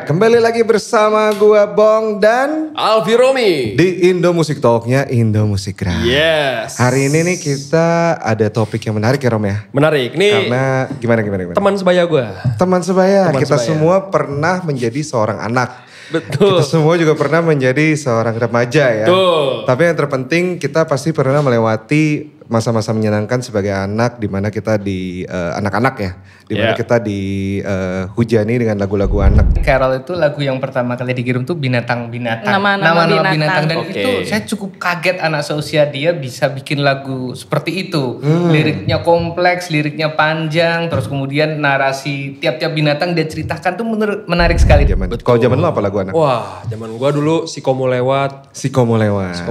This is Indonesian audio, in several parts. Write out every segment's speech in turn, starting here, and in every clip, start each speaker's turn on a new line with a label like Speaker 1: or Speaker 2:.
Speaker 1: Kembali lagi bersama gua Bong dan
Speaker 2: Alfi Romi
Speaker 1: di Indo Music Talk-nya Indo Musik Rap.
Speaker 2: Yes.
Speaker 1: Hari ini nih kita ada topik yang menarik ya Rom ya.
Speaker 2: Menarik nih.
Speaker 1: Karena gimana.
Speaker 2: Teman sebaya gue.
Speaker 1: Teman sebaya,
Speaker 2: Teman
Speaker 1: kita
Speaker 2: sebaya.
Speaker 1: semua pernah menjadi seorang anak.
Speaker 2: Betul.
Speaker 1: Kita semua juga pernah menjadi seorang remaja ya.
Speaker 2: Betul.
Speaker 1: Tapi yang terpenting kita pasti pernah melewati masa-masa menyenangkan sebagai anak, di mana kita di anak-anak ya, di mana
Speaker 2: Yeah.
Speaker 1: kita dihujani dengan lagu-lagu anak.
Speaker 3: Carol itu lagu yang pertama kali dikirim tuh binatang-binatang.
Speaker 4: Nama-nama binatang.
Speaker 3: Dan
Speaker 2: Oke.
Speaker 3: itu saya cukup kaget anak seusia dia bisa bikin lagu seperti itu. Liriknya kompleks, liriknya panjang, terus kemudian narasi tiap-tiap binatang dia ceritakan tuh menarik sekali.
Speaker 1: Kalau zaman lu apa lagu anak?
Speaker 2: Wah, zaman gue dulu si Komo lewat,
Speaker 1: Si Komo lewat.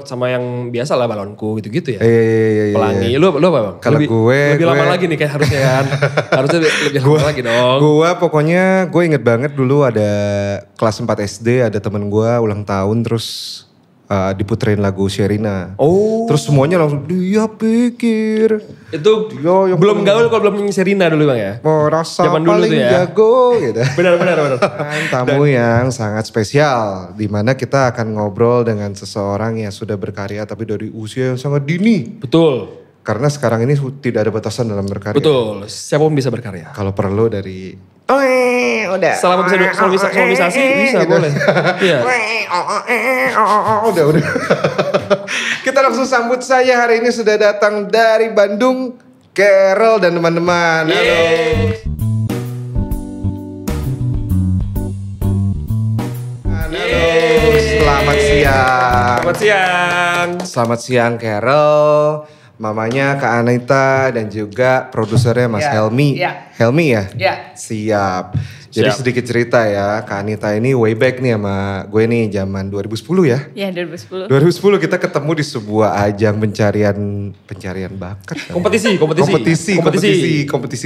Speaker 2: sama yang biasa lah balonku gitu-gitu ya.
Speaker 1: Iya.
Speaker 2: Pelangi. Lu apa bang?
Speaker 1: Kalau
Speaker 2: lebih lama lagi nih kayak harusnya kan. Harusnya lebih lama lagi dong.
Speaker 1: Gue inget banget dulu ada kelas 4 SD, ada temen gue ulang tahun terus diputerin lagu Sherina.
Speaker 2: Oh.
Speaker 1: Terus semuanya langsung dia pikir
Speaker 2: Itu
Speaker 1: Dia yang
Speaker 2: belum gaul kalau belum nyanyi Serina dulu bang ya.
Speaker 1: merasa
Speaker 2: Zaman dulu
Speaker 1: paling
Speaker 2: tuh ya.
Speaker 1: jago gitu.
Speaker 2: Benar.
Speaker 1: Kan tamu yang sangat spesial, di mana kita akan ngobrol dengan seseorang yang sudah berkarya tapi dari usia yang sangat dini.
Speaker 2: Betul.
Speaker 1: Karena sekarang ini tidak ada batasan dalam berkarya.
Speaker 2: Betul. Siapa pun bisa berkarya.
Speaker 1: Kalau perlu dari udah.
Speaker 2: Selama bisa solomisasi bisa
Speaker 1: Gitu.
Speaker 2: boleh. Iya.
Speaker 1: Udah. Kita langsung sambut saya hari ini sudah datang dari Bandung, Carol dan teman-teman. Halo.
Speaker 2: Yeay.
Speaker 1: Halo. Selamat siang.
Speaker 2: Selamat siang.
Speaker 1: Selamat siang Carol, mamanya Kak Anita dan juga produsernya Mas
Speaker 3: Ya,
Speaker 1: Helmi.
Speaker 3: ya.
Speaker 1: Helmi ya?
Speaker 3: Ya.
Speaker 1: Siap. Jadi
Speaker 2: Siap.
Speaker 1: sedikit cerita ya, Kak Anita ini way back nih sama gue nih zaman 2010 ya.
Speaker 4: Ya 2010.
Speaker 1: 2010 kita ketemu di sebuah ajang pencarian bakat. Kompetisi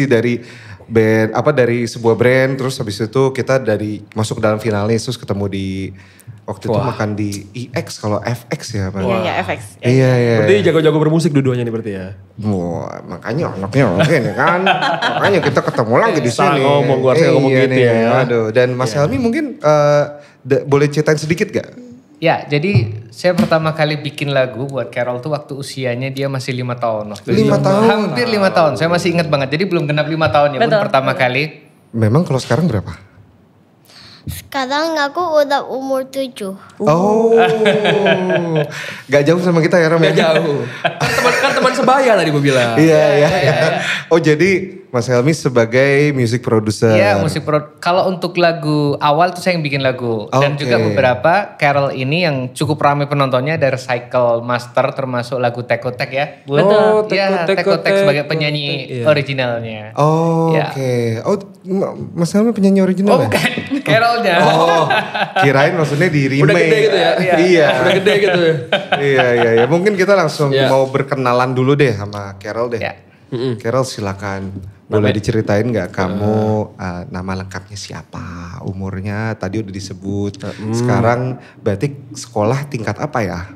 Speaker 1: dari band dari sebuah brand, terus habis itu kita masuk ke dalam finalis, terus ketemu di waktu itu
Speaker 2: Wah.
Speaker 1: makan di EX kalau FX ya, Pak.
Speaker 4: Iya FX.
Speaker 1: Iya.
Speaker 2: Berarti jago-jago bermusik dua-duanya nih berarti ya.
Speaker 1: Wah, makanya anaknya ini kan. Makanya kita ketemu lagi di
Speaker 2: Salah
Speaker 1: sini.
Speaker 2: ngomong, gua harusnya ngomong gitu
Speaker 1: nih,
Speaker 2: ya.
Speaker 1: Aduh, dan Mas Helmi mungkin boleh ceritain sedikit gak?
Speaker 3: Ya, jadi saya pertama kali bikin lagu buat Carol tuh waktu usianya dia masih 5 tahun. Waktu
Speaker 1: 5 tahun?
Speaker 3: Hampir 5 tahun, saya masih ingat banget. Jadi belum genap 5 tahun ya,
Speaker 4: Betul.
Speaker 3: pertama kali.
Speaker 1: Memang kalau sekarang berapa?
Speaker 5: Sekarang aku udah umur 7.
Speaker 1: Oh, gak jauh sama kita ya Ram
Speaker 2: Gak
Speaker 1: ya?
Speaker 2: jauh. Kan teman sebaya tadi gue bilang.
Speaker 1: Iya. Oh jadi Mas Helmi sebagai music producer.
Speaker 3: Iya, kalau untuk lagu awal tuh saya yang bikin lagu. Dan
Speaker 1: Oke.
Speaker 3: juga beberapa Carol ini yang cukup ramai penontonnya dari Recycle Master termasuk lagu Tekotek ya.
Speaker 2: Betul.
Speaker 3: Iya,
Speaker 2: Tekotek
Speaker 3: Tekotek sebagai penyanyi
Speaker 2: Iya.
Speaker 3: originalnya.
Speaker 1: Oh,
Speaker 3: Ya.
Speaker 1: oke. Oh, Mas Helmi penyanyi original ya?
Speaker 3: Oh bukan, Carolnya.
Speaker 1: Oh, kirain maksudnya di remake.
Speaker 2: Udah gede gitu ya.
Speaker 1: Iya.
Speaker 2: Udah gede gitu ya.
Speaker 1: Iya. Mungkin kita langsung
Speaker 2: Iya.
Speaker 1: mau berkenalan dulu deh sama Carol deh.
Speaker 3: Ya.
Speaker 1: Carol silakan. Boleh diceritain nggak kamu nama lengkapnya siapa, umurnya tadi udah disebut. Sekarang berarti sekolah tingkat apa ya?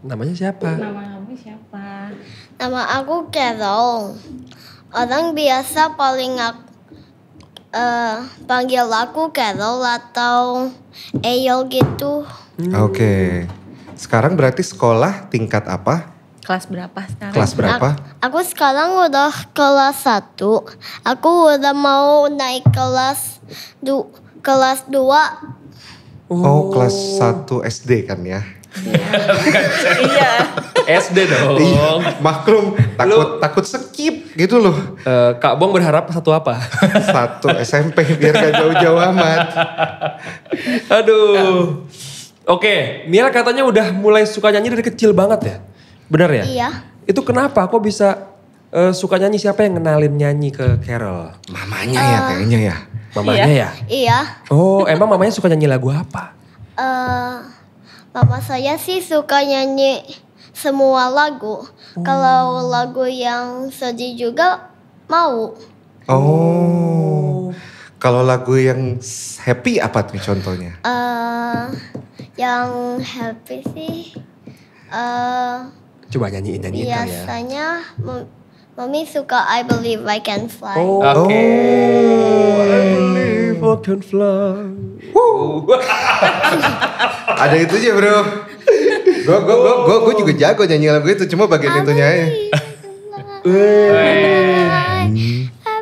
Speaker 2: Namanya siapa?
Speaker 4: Nama kamu siapa?
Speaker 5: Nama aku Carol. Orang biasa paling panggil aku Carol atau Eyol gitu.
Speaker 1: Oke. Sekarang berarti sekolah tingkat apa?
Speaker 4: Kelas berapa sekarang?
Speaker 1: Kelas berapa?
Speaker 5: Aku sekarang udah kelas 1. Aku udah mau naik kelas 2.
Speaker 1: Oh, kelas 1 SD kan ya?
Speaker 4: Iya.
Speaker 2: SD dong.
Speaker 1: Iya, maklum takut skip gitu loh.
Speaker 2: Kak Bong berharap satu apa?
Speaker 1: 1 SMP biar gak jauh-jauh amat.
Speaker 2: Aduh. Oke, Mia katanya udah mulai suka nyanyi dari kecil banget ya? Benar ya?
Speaker 5: Iya.
Speaker 2: Itu kenapa? Kok bisa suka nyanyi? Siapa yang ngenalin nyanyi ke Carol?
Speaker 1: Mamanya ya kayaknya ya.
Speaker 2: Mamanya ya?
Speaker 5: Iya.
Speaker 2: Oh, emang mamanya suka nyanyi lagu apa?
Speaker 5: Mama saya sih suka nyanyi semua lagu. Kalau lagu yang sedih juga mau.
Speaker 1: Oh. Kalau lagu yang happy apa nih contohnya?
Speaker 5: Yang happy sih
Speaker 2: Coba nyanyiin kali ya.
Speaker 5: biasanya Mami suka I Believe I Can Fly.
Speaker 3: Oke.
Speaker 2: Believe I can fly.
Speaker 1: Ada itunya bro. Gue juga jago nyanyi lagu itu, cuma bagian itunya aja.
Speaker 5: I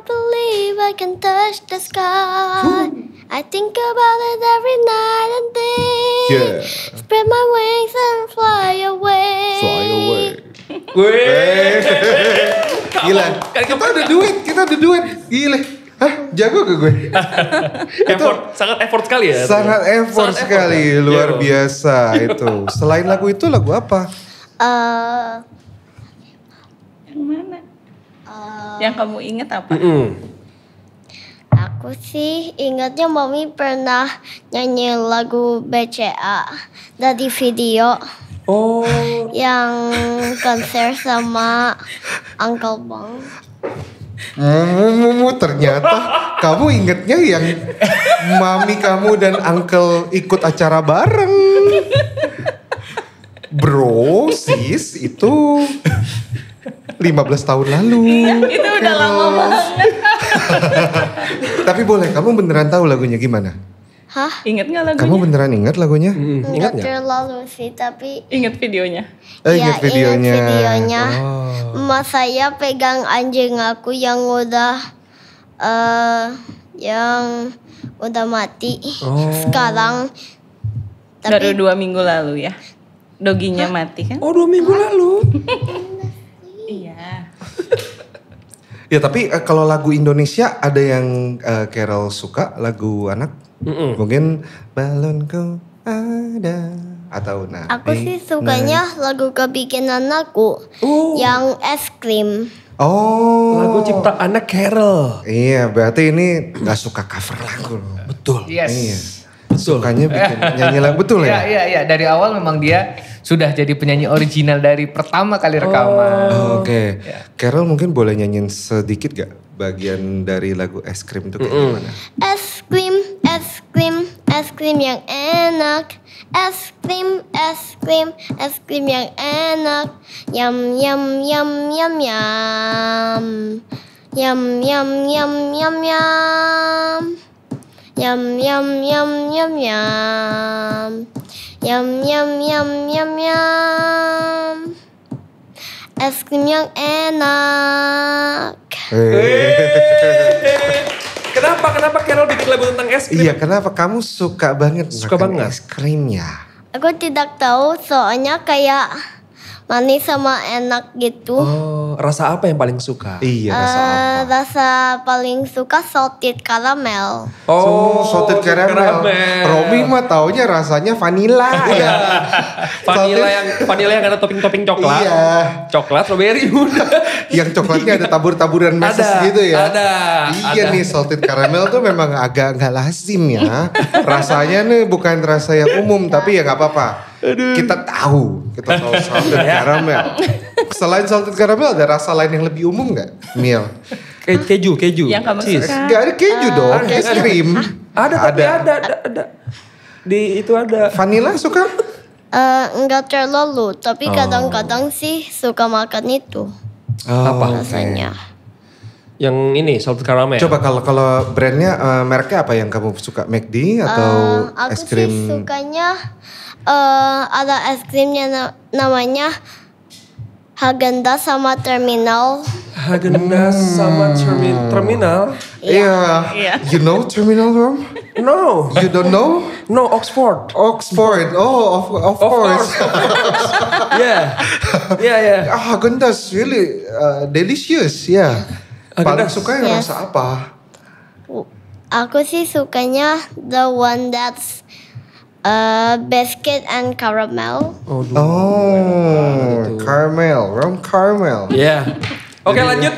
Speaker 5: believe I can touch the sky. I think about it every night and day.
Speaker 1: Yeah.
Speaker 5: Spread my wings and fly away.
Speaker 1: Fly away.
Speaker 2: Wih.
Speaker 1: Gila. Kita ada duet. Gila. Hah, jago gak gue?
Speaker 2: Sangat effort sekali ya.
Speaker 1: Sangat effort sekali, luar biasa itu. Selain lagu itu, lagu apa?
Speaker 4: Yang mana? Yang kamu ingat apa?
Speaker 5: Aku sih ingatnya Mami pernah nyanyi lagu BCA dari video
Speaker 2: Oh.
Speaker 5: yang konser sama Uncle Bang.
Speaker 1: Ternyata kamu ingetnya yang mami kamu dan uncle ikut acara bareng. Bro, sis, itu 15 tahun lalu.
Speaker 4: Iya, itu udah lama banget.
Speaker 1: Tapi boleh, kamu beneran tahu lagunya gimana?
Speaker 5: Hah?
Speaker 4: Ingat gak lagunya?
Speaker 1: Kamu beneran ingat lagunya?
Speaker 2: Ingat
Speaker 5: Enggak
Speaker 2: nggak?
Speaker 5: terlalu sih, tapi
Speaker 4: Ingat videonya?
Speaker 1: Ingat videonya.
Speaker 5: ingat videonya.
Speaker 1: Oh.
Speaker 5: Emak saya pegang anjing aku yang udah mati sekarang.
Speaker 4: Baru
Speaker 5: Tapi
Speaker 4: 2 minggu lalu ya? Doginya mati kan?
Speaker 2: Oh 2 minggu lalu.
Speaker 4: Iya.
Speaker 1: Ya tapi kalau lagu Indonesia ada yang Carol suka, lagu anak? Mungkin balonku ada atau
Speaker 5: aku sih sukanya lagu kebikinan aku yang es krim.
Speaker 1: Oh.
Speaker 2: Lagu ciptaan Carol.
Speaker 1: Iya, berarti ini gak suka cover lagu.
Speaker 2: Betul.
Speaker 3: Yes.
Speaker 1: Iya. Sukanya bikin nyanyi lagu, betul ya?
Speaker 3: Iya. Dari awal memang dia sudah jadi penyanyi original dari pertama kali rekaman.
Speaker 1: Oh, oke. Carol mungkin boleh nyanyiin sedikit gak bagian dari lagu es krim itu kayak gimana?
Speaker 5: Es krim, es krim, es krim yang enak. Es krim, es krim, es krim yang enak. Yum yum yum yum yum. Yum yum yum yum yum. Yum yum yum yum yum. Yum yum yum yum yum. Es krim yang enak.
Speaker 2: Kenapa Carol bikin lagu tentang es krim?
Speaker 1: Iya, kenapa kamu suka banget
Speaker 2: Suka
Speaker 1: makan
Speaker 2: banget.
Speaker 1: es krim ya?
Speaker 5: Aku tidak tahu soalnya kayak manis sama enak gitu.
Speaker 2: Oh, rasa apa yang paling suka?
Speaker 1: Iya, rasa apa?
Speaker 5: Rasa paling suka salted caramel.
Speaker 1: Oh, salted caramel. Romi mah taunya rasanya vanilla ya.
Speaker 2: Vanilla yang ada topping-topping coklat.
Speaker 1: Iya.
Speaker 2: Coklat, strawberry udah.
Speaker 1: Yang coklatnya ada tabur-taburan meses
Speaker 2: Ada,
Speaker 1: gitu ya.
Speaker 2: ada.
Speaker 1: Iya nih, salted caramel tuh memang agak nggak lazim ya. Rasanya nih bukan rasa yang umum, tapi ya nggak apa-apa. Kita tahu salted caramel. Selain salted caramel ada rasa lain yang lebih umum nggak, Miel?
Speaker 2: Keju.
Speaker 4: Yang kamu
Speaker 2: Cheese.
Speaker 4: suka.
Speaker 1: Gak ada keju dong, es krim.
Speaker 2: Ada. Di itu ada.
Speaker 5: Eh,
Speaker 1: Vanilla suka?
Speaker 5: enggak terlalu, tapi kadang-kadang sih suka makan itu
Speaker 2: Apa?
Speaker 5: rasanya.
Speaker 2: Yang ini salted caramel.
Speaker 1: Coba kalau brandnya mereknya apa yang kamu suka? McD atau
Speaker 5: Aku
Speaker 1: es krim?
Speaker 5: sih sukanya ada es krimnya namanya Häagen-Dazs sama Terminal.
Speaker 2: Häagen-Dazs sama terminal.
Speaker 1: Iya. You know Terminal Room?
Speaker 2: No.
Speaker 1: You don't know?
Speaker 2: No, Oxford.
Speaker 1: Oxford. Oh, of course.
Speaker 2: Yeah.
Speaker 1: Häagen-Dazs really delicious. Ya. Paling
Speaker 2: Häagen-Dazs.
Speaker 1: suka yang
Speaker 5: Yes.
Speaker 1: rasa apa?
Speaker 5: Aku sih sukanya the one that's biscuit and caramel.
Speaker 1: Oh, caramel, rum caramel.
Speaker 2: Yeah. Oke, lanjut.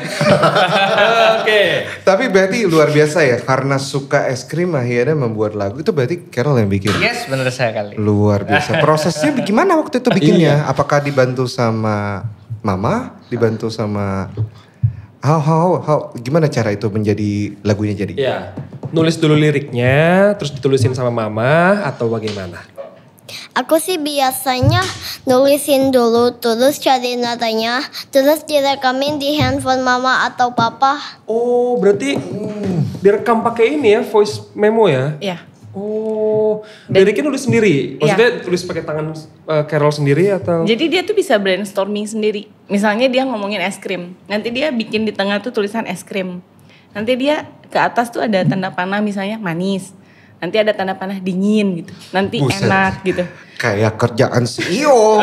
Speaker 2: Oke.
Speaker 1: Tapi berarti luar biasa ya, karena suka es krim akhirnya membuat lagu itu berarti Carol yang bikin.
Speaker 3: Yes, benar sekali.
Speaker 1: Luar biasa. Prosesnya gimana waktu itu bikinnya? Apakah dibantu sama mama? Dibantu sama how gimana cara itu menjadi lagunya jadi?
Speaker 2: Ya, nulis dulu liriknya, terus ditulisin sama mama atau bagaimana?
Speaker 5: Aku sih biasanya nulisin dulu, terus cari nadanya, terus direkamin di handphone mama atau papa.
Speaker 2: Oh, berarti direkam pakai ini ya, voice memo ya?
Speaker 4: Iya.
Speaker 2: Oh, liriknya nulis sendiri? Maksudnya tulis pakai tangan Carol sendiri atau?
Speaker 4: Jadi dia tuh bisa brainstorming sendiri. Misalnya dia ngomongin es krim, nanti dia bikin di tengah tuh tulisan es krim. Nanti dia ke atas tuh ada tanda panah misalnya manis. Nanti ada tanda panah dingin gitu. Nanti
Speaker 1: Buset.
Speaker 4: enak gitu.
Speaker 1: Kayak kerjaan CEO.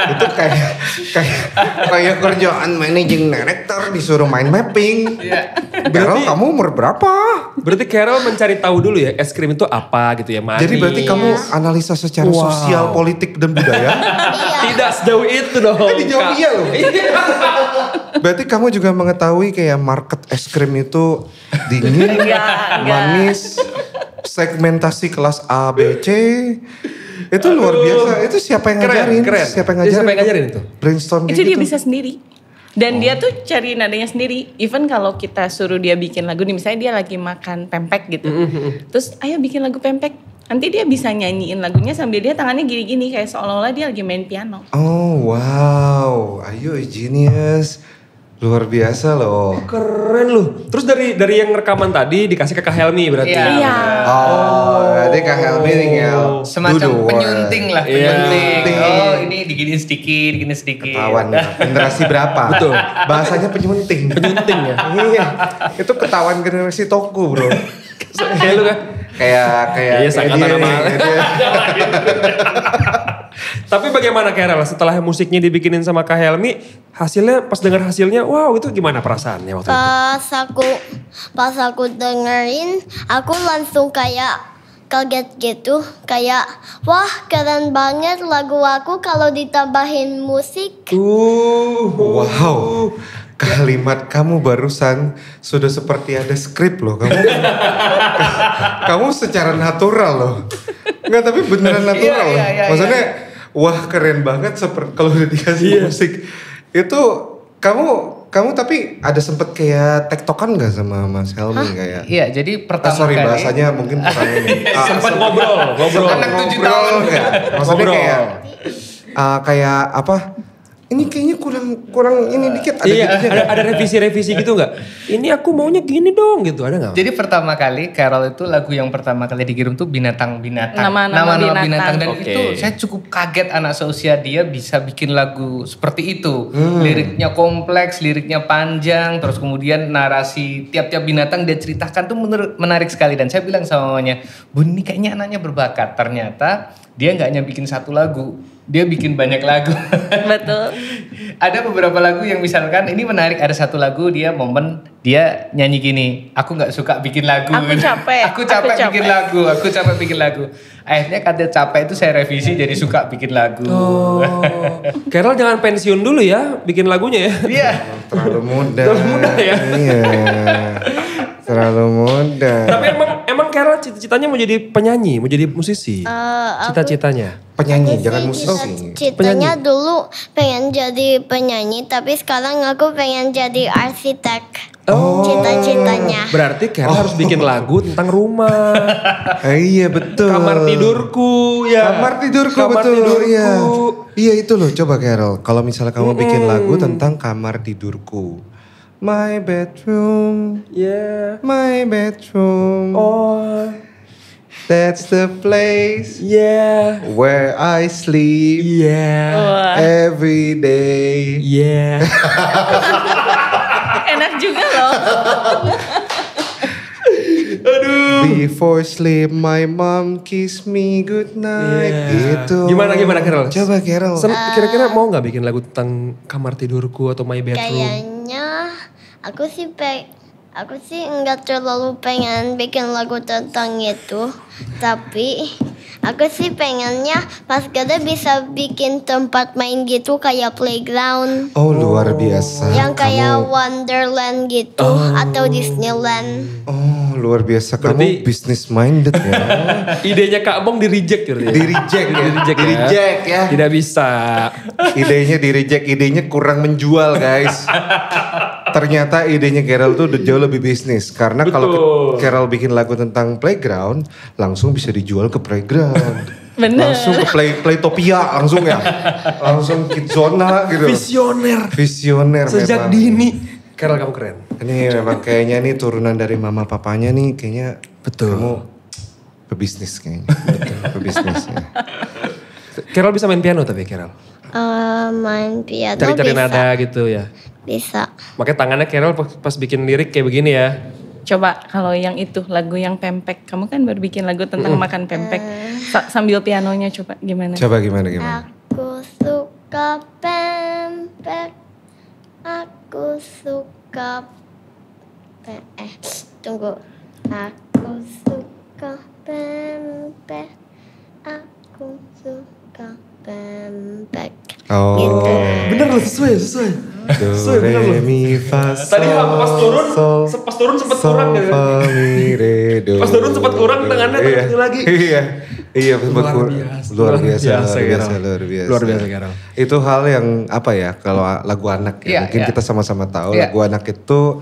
Speaker 1: Itu kayak kerjaan managing director disuruh mind mapping. Carol, kamu umur berapa?
Speaker 2: Berarti Carol mencari tahu dulu ya, es krim itu apa gitu ya, manis.
Speaker 1: Jadi berarti kamu analisa secara sosial, politik, dan budaya?
Speaker 2: Tidak sejauh itu dong.
Speaker 1: Dijawab
Speaker 2: Kak.
Speaker 1: iya loh. Berarti kamu juga mengetahui kayak market es krim itu dingin,
Speaker 4: Enggak.
Speaker 1: manis, segmentasi kelas A, B, C. Itu luar biasa. Itu siapa yang ngajarin?
Speaker 2: Keren.
Speaker 1: Siapa yang
Speaker 2: Jadi
Speaker 1: ngajarin?
Speaker 2: siapa yang ngajarin itu?
Speaker 1: Brainstorm
Speaker 4: Itu
Speaker 1: kayak
Speaker 4: dia
Speaker 1: gitu.
Speaker 4: bisa sendiri. Dan dia tuh cari nadanya sendiri. Even kalau kita suruh dia bikin lagu nih, misalnya dia lagi makan pempek gitu. Terus ayo bikin lagu pempek. Nanti dia bisa nyanyiin lagunya sambil dia tangannya gini-gini kayak seolah-olah dia lagi main piano.
Speaker 1: Oh wow, ayo genius. Luar biasa loh.
Speaker 2: Keren loh. Terus dari yang rekaman tadi dikasih ke Kak Helmi berarti?
Speaker 4: Iya.
Speaker 1: Oh, jadi Kak Helmi tinggal
Speaker 3: Semacam
Speaker 1: do the work.
Speaker 3: penyunting lah,
Speaker 2: Iya.
Speaker 3: penyunting. Oh ini diginiin sedikit, diginiin sedikit.
Speaker 1: Ketahuan generasi berapa?
Speaker 2: Betul.
Speaker 1: Bahasanya penyunting.
Speaker 2: Penyunting ya?
Speaker 1: Iya. Itu ketahuan generasi Toku, Bro.
Speaker 2: Kayak lu kan?
Speaker 1: Kayak
Speaker 2: Iya, sangkatan
Speaker 1: dia
Speaker 2: nama.
Speaker 1: nih, dia.
Speaker 2: Tapi bagaimana Carol setelah musiknya dibikinin sama Kak Helmi, hasilnya pas dengar hasilnya, wow itu gimana perasaannya waktu itu?
Speaker 5: Pas aku dengerin, aku langsung kayak kaget gitu. Kayak, wah keren banget lagu aku kalau ditambahin musik.
Speaker 1: Wow. Kalimat kamu barusan sudah seperti ada skrip loh. Kamu secara natural loh. Enggak, tapi beneran natural loh.
Speaker 3: Iya,
Speaker 1: Maksudnya wah keren banget seperti kalau udah dikasih musik. Itu kamu tapi ada sempet kayak tektokan gak sama Mas Helmi kayak?
Speaker 3: Iya, jadi pertama
Speaker 1: Sorry
Speaker 3: kali.
Speaker 1: bahasanya mungkin kurang ini.
Speaker 2: Sempat ngobrol.
Speaker 3: Anak 7 tahun.
Speaker 1: enggak? Maksudnya
Speaker 2: Ngobrol.
Speaker 1: kayak apa? Ini kayaknya kurang ini dikit ada
Speaker 2: Iya,
Speaker 1: gitunya nggak?
Speaker 2: ada revisi-revisi gitu nggak? Ini aku maunya gini dong gitu, ada nggak?
Speaker 3: Jadi pertama kali Carol itu lagu yang pertama kali dikirim tuh binatang-binatang.
Speaker 4: Nama-nama binatang.
Speaker 3: Dan
Speaker 2: Oke.
Speaker 3: itu saya cukup kaget anak seusia dia bisa bikin lagu seperti itu. Liriknya kompleks, liriknya panjang, terus kemudian narasi tiap-tiap binatang dia ceritakan tuh menarik sekali. Dan saya bilang sama mamanya, Bun ini kayaknya anaknya berbakat. Ternyata dia nggak hanya bikin satu lagu, dia bikin banyak lagu.
Speaker 4: Betul.
Speaker 3: Ada beberapa lagu yang misalkan ini menarik, ada satu lagu dia momen dia nyanyi gini, aku nggak suka bikin lagu.
Speaker 4: Aku capek.
Speaker 3: aku capek
Speaker 4: Aku
Speaker 3: bikin
Speaker 4: capek.
Speaker 3: lagu, aku capek bikin lagu. Akhirnya kata capek itu saya revisi jadi suka bikin lagu.
Speaker 2: Oh, Carol jangan pensiun dulu ya, bikin lagunya ya.
Speaker 3: Iya.
Speaker 1: Terlalu muda.
Speaker 2: Terlalu muda ya?
Speaker 1: Iya. Terlalu muda.
Speaker 2: Tapi emang Carol cita-citanya mau jadi penyanyi, mau jadi musisi. Cita-citanya.
Speaker 1: Penyanyi,
Speaker 5: Aku
Speaker 1: jangan
Speaker 5: sih
Speaker 1: musisi.
Speaker 5: Cita-citanya dulu pengen jadi penyanyi, tapi sekarang aku pengen jadi arsitek. Cita-citanya.
Speaker 2: Berarti Carol harus bikin lagu tentang rumah.
Speaker 1: Iya betul.
Speaker 2: Kamar tidurku ya.
Speaker 1: Kamar tidurku
Speaker 2: Kamar
Speaker 1: betul.
Speaker 2: tidurku.
Speaker 1: Iya. Iya itu loh, coba Carol. Kalau misalnya kamu bikin lagu tentang kamar tidurku. My bedroom,
Speaker 2: Yeah.
Speaker 1: my bedroom.
Speaker 2: Oh.
Speaker 1: That's the place
Speaker 2: Yeah.
Speaker 1: where I sleep
Speaker 2: Yeah.
Speaker 1: every day.
Speaker 2: Yeah.
Speaker 4: Enak juga loh.
Speaker 1: Before sleep, my mom kiss me good night.
Speaker 2: Yeah.
Speaker 1: Gitu.
Speaker 2: Gimana Carol?
Speaker 1: Coba Carol.
Speaker 2: Kira-kira mau nggak bikin lagu tentang kamar tidurku atau my bedroom?
Speaker 5: Kayaknya aku sih enggak terlalu pengen bikin lagu tentang itu, tapi aku sih pengennya pas gede bisa bikin tempat main gitu kayak playground,
Speaker 1: Oh luar biasa.
Speaker 5: yang kayak
Speaker 1: Kamu-
Speaker 5: Wonderland gitu atau Disneyland.
Speaker 1: Oh luar biasa.
Speaker 2: Berarti-
Speaker 1: Kamu business minded ya.
Speaker 2: Idenya Kak Bong di reject gitu ya?
Speaker 1: Di reject ya. Di reject ya.
Speaker 2: Tidak bisa.
Speaker 1: Idenya di reject, idenya kurang menjual guys. Ternyata idenya Carol tuh udah jauh lebih bisnis. Karena kalau
Speaker 2: Betul.
Speaker 1: Carol bikin lagu tentang playground, langsung bisa dijual ke playground.
Speaker 4: Bener.
Speaker 1: Langsung ke Playtopia langsung ya. Langsung Kidzona gitu. Visioner
Speaker 2: Sejak
Speaker 1: memang.
Speaker 2: dini. Carol kamu keren.
Speaker 1: Ini memang kayaknya nih turunan dari mama papanya nih kayaknya.
Speaker 2: Betul.
Speaker 1: Kamu pebisnis kayaknya. Betul, pebisnis ya.
Speaker 2: Carol bisa main piano tapi Carol.
Speaker 5: Main piano
Speaker 2: Cari-cari
Speaker 5: bisa.
Speaker 2: nada gitu ya.
Speaker 5: Bisa.
Speaker 2: Makanya tangannya Carol pas bikin lirik kayak begini ya.
Speaker 4: Coba kalau yang itu lagu yang pempek, kamu kan baru bikin lagu tentang makan pempek. Sambil pianonya coba gimana?
Speaker 1: Coba gimana?
Speaker 5: Aku suka pempek. Aku suka tunggu. Aku suka pempek. Aku suka pempek.
Speaker 1: Oh.
Speaker 5: Gitu.
Speaker 2: Bener loh sesuai.
Speaker 1: Do, re, mi, fa, sol,
Speaker 2: Tadi pas turun,
Speaker 1: sol,
Speaker 2: pas turun sempet kurang gitu.
Speaker 1: fa, mi, re, do.
Speaker 2: Pas turun sempet kurang tangannya
Speaker 1: Iya.
Speaker 2: terus lagi.
Speaker 1: Iya, sempet kurang. Luar biasa.
Speaker 2: Luar biasa Carol.
Speaker 1: Itu hal yang apa ya, kalau lagu anak ya,
Speaker 3: Iya,
Speaker 1: mungkin
Speaker 3: iya.
Speaker 1: kita sama-sama tahu
Speaker 3: Iya.
Speaker 1: lagu anak itu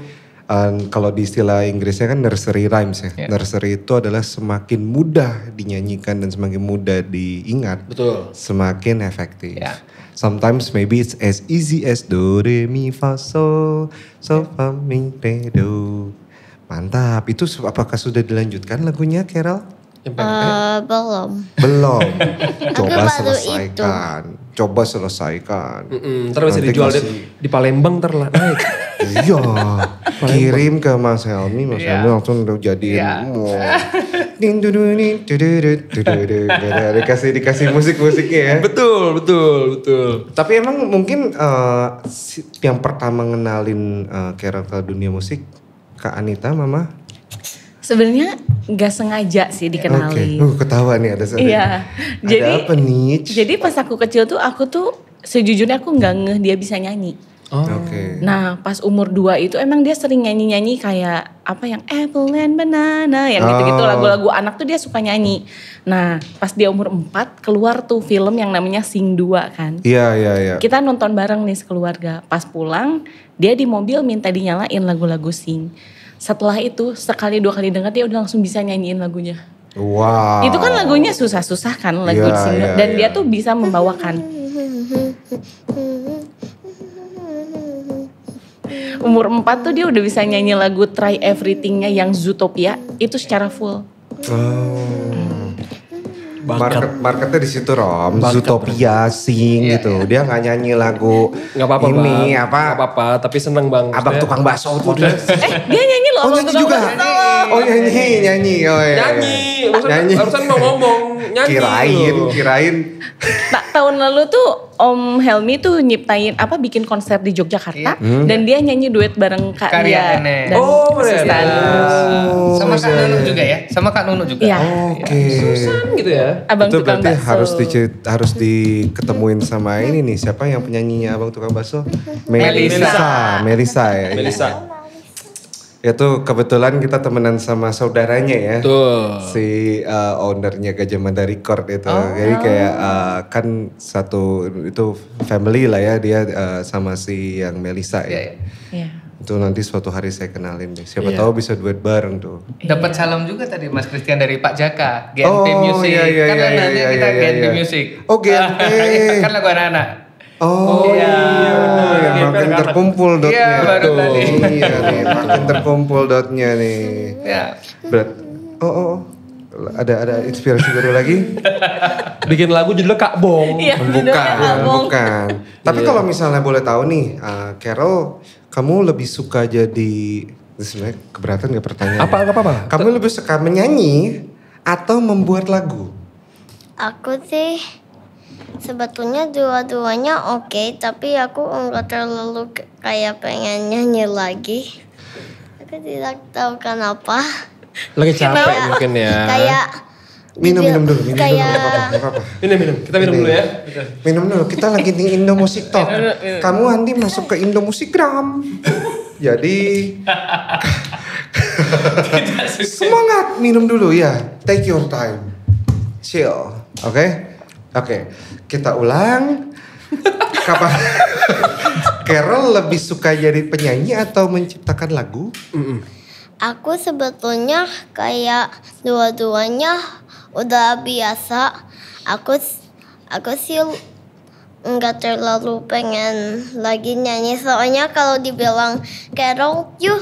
Speaker 1: kalau di istilah Inggrisnya kan nursery rhymes ya.
Speaker 3: Iya.
Speaker 1: Nursery itu adalah semakin mudah dinyanyikan dan semakin mudah diingat,
Speaker 2: Betul.
Speaker 1: semakin efektif.
Speaker 3: Iya.
Speaker 1: Sometimes maybe it's as easy as do, re, mi, fa, sol, fa, mi, re, do. Mantap, itu apakah sudah dilanjutkan lagunya Carol?
Speaker 2: Yang pempek.
Speaker 5: Belum.
Speaker 1: Belum. Coba
Speaker 5: baru
Speaker 1: selesaikan. Coba selesaikan.
Speaker 2: Ntar bisa
Speaker 1: Nanti
Speaker 2: dijual
Speaker 1: kasih-
Speaker 2: di Palembang ntar lah naik.
Speaker 1: Iya. Kirim ke Mas Helmi, Mas
Speaker 3: Iya.
Speaker 1: Helmi langsung udah jadiin.
Speaker 3: Iya.
Speaker 1: Wow. Ding, du, du, ning, du, du, du, du, du, du. Dikasih musik-musiknya ya.
Speaker 2: Betul.
Speaker 1: Tapi emang mungkin yang pertama ngenalin Carol ke dunia musik, Kak Anita, Mama?
Speaker 4: Sebenarnya nggak sengaja sih dikenalin.
Speaker 1: Oke, ketawa nih ada
Speaker 4: Iya.
Speaker 1: Ada apa nih?
Speaker 4: Jadi pas aku kecil tuh aku tuh sejujurnya aku nggak ngeh dia bisa nyanyi.
Speaker 1: Oke.
Speaker 4: Nah pas umur 2 itu emang dia sering nyanyi-nyanyi kayak apa yang apple and banana yang gitu-gitu
Speaker 1: Oh.
Speaker 4: lagu-lagu anak tuh dia suka nyanyi. Nah pas dia umur 4 keluar tuh film yang namanya Sing 2 kan.
Speaker 1: Iya.
Speaker 4: Kita nonton bareng nih sekeluarga. Pas pulang dia di mobil minta dinyalain lagu-lagu Sing. Setelah itu sekali 2 kali dengar dia udah langsung bisa nyanyiin lagunya.
Speaker 1: Wow.
Speaker 4: Itu kan lagunya susah-susah kan lagu
Speaker 1: Iya,
Speaker 4: Sing 2.
Speaker 1: iya,
Speaker 4: Dan
Speaker 1: iya.
Speaker 4: dia tuh bisa membawakan. Umur 4 tuh dia udah bisa nyanyi lagu Try Everything-nya yang Zootopia itu secara full.
Speaker 1: Marketnya di situ Rom, Zootopia, Sing
Speaker 3: Iya,
Speaker 1: gitu. Dia nggak nyanyi lagu
Speaker 2: Gak apa-apa
Speaker 1: ini
Speaker 2: Bang. Nggak apa-apa tapi seneng Bang.
Speaker 1: Abang
Speaker 2: Maksudnya-
Speaker 1: tukang bakso tuh.
Speaker 4: Dia nyanyi loh.
Speaker 1: Oh
Speaker 4: Abang
Speaker 1: nyanyi
Speaker 4: Tukang
Speaker 1: juga.
Speaker 4: Bakso.
Speaker 1: Oh nyanyi. Oh iya.
Speaker 2: Nyanyi.
Speaker 1: Nyanyi.
Speaker 2: Harusan mau ngomong. Nyanyi.
Speaker 1: Kirain.
Speaker 4: Nah, tahun lalu tuh Om Helmi tuh nyiptain bikin konser di Yogyakarta dan dia nyanyi duet bareng Kak
Speaker 3: Karya
Speaker 4: Lia
Speaker 3: Nenek.
Speaker 4: dan
Speaker 2: Oh, bener.
Speaker 4: Susan.
Speaker 3: Sama Kak Nunu juga ya? Sama Kak Nunu juga?
Speaker 4: Iya.
Speaker 1: Oke.
Speaker 2: Gitu ya.
Speaker 4: Abang
Speaker 1: Itu
Speaker 4: Tukang
Speaker 1: berarti
Speaker 4: Bakso.
Speaker 1: harus diketemuin sama ini nih. Siapa yang penyanyinya Abang Tukang Bakso?
Speaker 3: Melisa.
Speaker 1: Melisa ya.
Speaker 2: Melisa.
Speaker 1: Itu kebetulan kita temenan sama saudaranya ya.
Speaker 2: Tuh.
Speaker 1: Si ownernya Gajah Mada Record itu. Jadi kayak kan satu itu family lah ya dia sama si yang Melisa ya.
Speaker 3: Iya.
Speaker 4: Iya.
Speaker 1: Itu nanti suatu hari saya kenalin deh. Siapa tahu bisa duet bareng tuh.
Speaker 3: Dapat salam juga tadi Mas Christian dari Pak Jaka, GNP Music.
Speaker 1: iya,
Speaker 3: Kan
Speaker 1: iya,
Speaker 3: nanti
Speaker 1: iya,
Speaker 3: kita
Speaker 1: iya,
Speaker 3: GNP
Speaker 1: iya.
Speaker 3: Music.
Speaker 1: Oh, GNP.
Speaker 3: Kan lagu anak-anak.
Speaker 1: Oh
Speaker 3: Iya.
Speaker 1: ya, makin terkumpul dotnya.
Speaker 3: Iya, baru
Speaker 1: tuh.
Speaker 3: tadi.
Speaker 1: Iya nih, makin terkumpul dotnya nih.
Speaker 3: Ya.
Speaker 1: Oh. Ada inspirasi baru lagi?
Speaker 2: Bikin lagu judulnya Kak Bong.
Speaker 4: Iya, judulnya Abang.
Speaker 1: Bukan. Tapi kalau misalnya boleh tahu nih, Carol, kamu lebih suka jadi, sebenarnya keberatan gak pertanyaan?
Speaker 2: Apa?
Speaker 1: Kamu lebih suka menyanyi atau membuat lagu?
Speaker 5: Aku sih sebetulnya dua-duanya oke, tapi aku enggak terlalu kayak pengen nyanyi lagi. Aku tidak tahu kenapa.
Speaker 2: Lagi capek mungkin ya.
Speaker 5: Kayak
Speaker 1: Minum dulu,
Speaker 5: kayak
Speaker 1: nggak apa-apa.
Speaker 2: Minum. Kita minum dulu ya.
Speaker 1: Minum dulu, kita lagi di Indo Music Talk. Kamu nanti masuk ke Indo Musikgram. Jadi semangat, minum dulu ya. Take your time. Chill. Oke? Kita ulang. Kapan Carol lebih suka jadi penyanyi atau menciptakan lagu?
Speaker 5: aku sebetulnya kayak dua-duanya udah biasa. aku sih nggak terlalu pengen lagi nyanyi, soalnya kalau dibilang Carol, yuk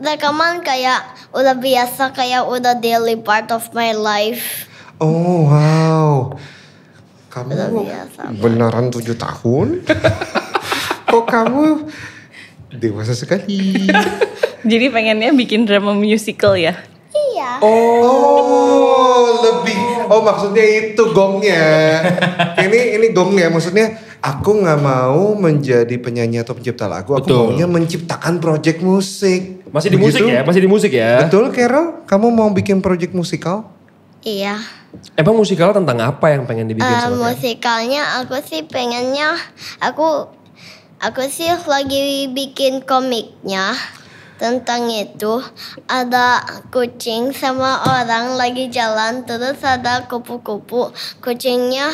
Speaker 5: rekaman kayak udah biasa, kayak udah daily part of my life.
Speaker 1: Oh wow. Kamu
Speaker 5: Udah biasa.
Speaker 1: beneran 7 tahun? Kok kamu dewasa sekali?
Speaker 4: Jadi pengennya bikin drama musical ya?
Speaker 5: Iya.
Speaker 1: Oh maksudnya itu gongnya. Ini gongnya, maksudnya aku nggak mau menjadi penyanyi atau pencipta lagu, aku
Speaker 2: Betul.
Speaker 1: maunya menciptakan project musik.
Speaker 2: Masih di musik
Speaker 1: Begitu?
Speaker 2: ya? Masih di musik ya?
Speaker 1: Betul Carol, kamu mau bikin project musikal?
Speaker 5: Iya.
Speaker 2: Emang musikal tentang apa yang pengen dibikin sama Carol?
Speaker 5: Musikalnya aku sih pengennya, aku sih lagi bikin komiknya tentang itu. Ada kucing sama orang lagi jalan, terus ada kupu-kupu. Kucingnya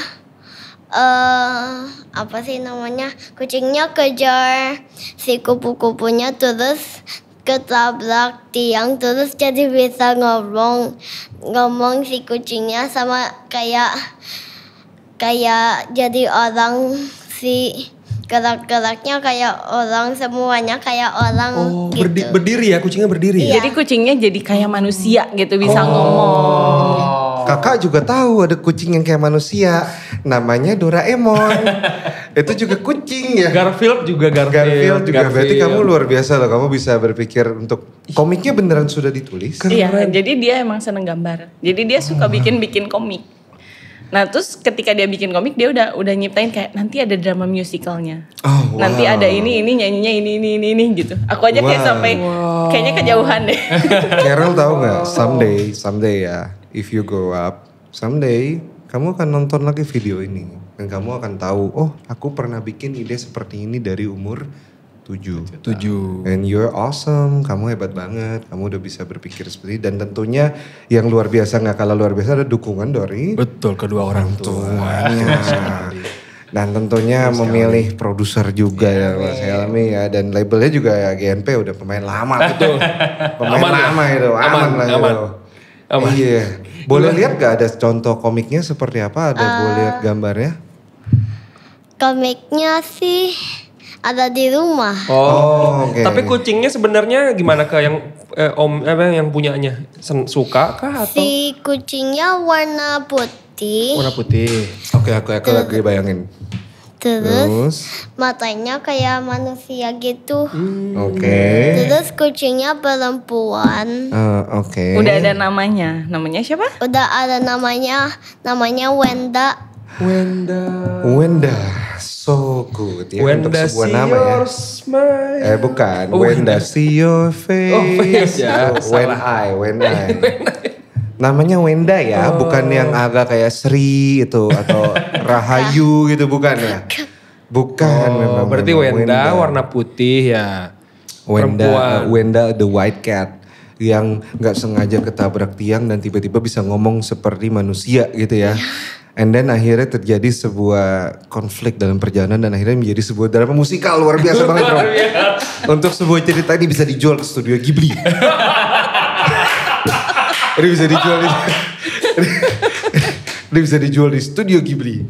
Speaker 5: apa sih namanya? Kucingnya kejar si kupu-kupunya, terus ketabrak tiang, terus jadi bisa ngomong si kucingnya, sama kayak jadi orang, si gerak-geraknya kayak orang, semuanya kayak orang
Speaker 2: Oh,
Speaker 5: gitu.
Speaker 2: berdiri ya? Kucingnya berdiri ya?
Speaker 5: Iya.
Speaker 4: Jadi kucingnya jadi kayak manusia gitu, bisa ngomong.
Speaker 1: Kakak juga tahu ada kucing yang kayak manusia, namanya Doraemon. Itu juga kucing ya.
Speaker 2: Garfield juga
Speaker 1: Garfield juga. Berarti kamu luar biasa loh, kamu bisa berpikir untuk komiknya beneran sudah ditulis.
Speaker 4: Iya, jadi dia emang seneng gambar. Jadi dia suka bikin komik. Nah terus ketika dia bikin komik, dia udah nyiptain kayak nanti ada drama musicalnya.
Speaker 1: Oh, wow.
Speaker 4: Nanti ada ini nyanyinya ini gitu. Aku aja kayak
Speaker 1: Wow.
Speaker 4: sampai kayaknya kejauhan deh.
Speaker 1: Carol tahu nggak? Someday ya, if you grow up, someday kamu akan nonton lagi video ini dan kamu akan tahu, oh aku pernah bikin ide seperti ini dari umur 7. And you're awesome, kamu hebat banget, kamu udah bisa berpikir seperti ini. Dan tentunya yang luar biasa, nggak kalah luar biasa ada dukungan dari
Speaker 2: Betul, kedua orang tua.
Speaker 1: tuanya. Dan tentunya memilih produser juga ya Mas Helmi ya, dan labelnya juga ya GNP udah pemain lama. Betul. Pemain
Speaker 2: Aman ya?
Speaker 1: lama itu, aman lah
Speaker 2: aman.
Speaker 1: itu.
Speaker 2: Aman.
Speaker 1: Iya. Boleh lihat gak ada contoh komiknya seperti apa? Boleh lihat gambarnya?
Speaker 5: Komiknya sih ada di rumah.
Speaker 1: Oh, oke.
Speaker 2: Tapi kucingnya sebenarnya gimana ke yang yang punyanya? Suka kah atau?
Speaker 5: Si kucingnya warna putih,
Speaker 2: Warna putih.
Speaker 1: Oke, aku lagi bayangin.
Speaker 5: terus matanya kayak manusia gitu.
Speaker 1: Oke.
Speaker 5: Terus kucingnya perempuan.
Speaker 1: Oke.
Speaker 4: Udah ada namanya. Namanya siapa?
Speaker 5: Udah ada namanya Wenda.
Speaker 1: Wenda, so good ya
Speaker 2: When
Speaker 1: untuk
Speaker 2: the
Speaker 1: sebuah
Speaker 2: see
Speaker 1: nama ya.
Speaker 2: your smile.
Speaker 1: Bukan.
Speaker 2: Oh,
Speaker 1: When I see your face.
Speaker 2: Oh, face ya,
Speaker 1: When I. Namanya Wenda ya, bukan yang agak kayak Sri itu atau Rahayu gitu, bukan ya? Bukan memang.
Speaker 2: Berarti
Speaker 1: memang
Speaker 2: Wenda warna putih ya. Perempuan.
Speaker 1: Wenda the white cat yang nggak sengaja ketabrak tiang dan tiba-tiba bisa ngomong seperti manusia gitu ya. And then akhirnya terjadi sebuah konflik dalam perjalanan dan akhirnya menjadi sebuah drama musikal luar biasa banget bro. Untuk sebuah cerita ini bisa dijual ke studio Ghibli. Ini bisa dijual ini bisa dijual di studio Ghibli.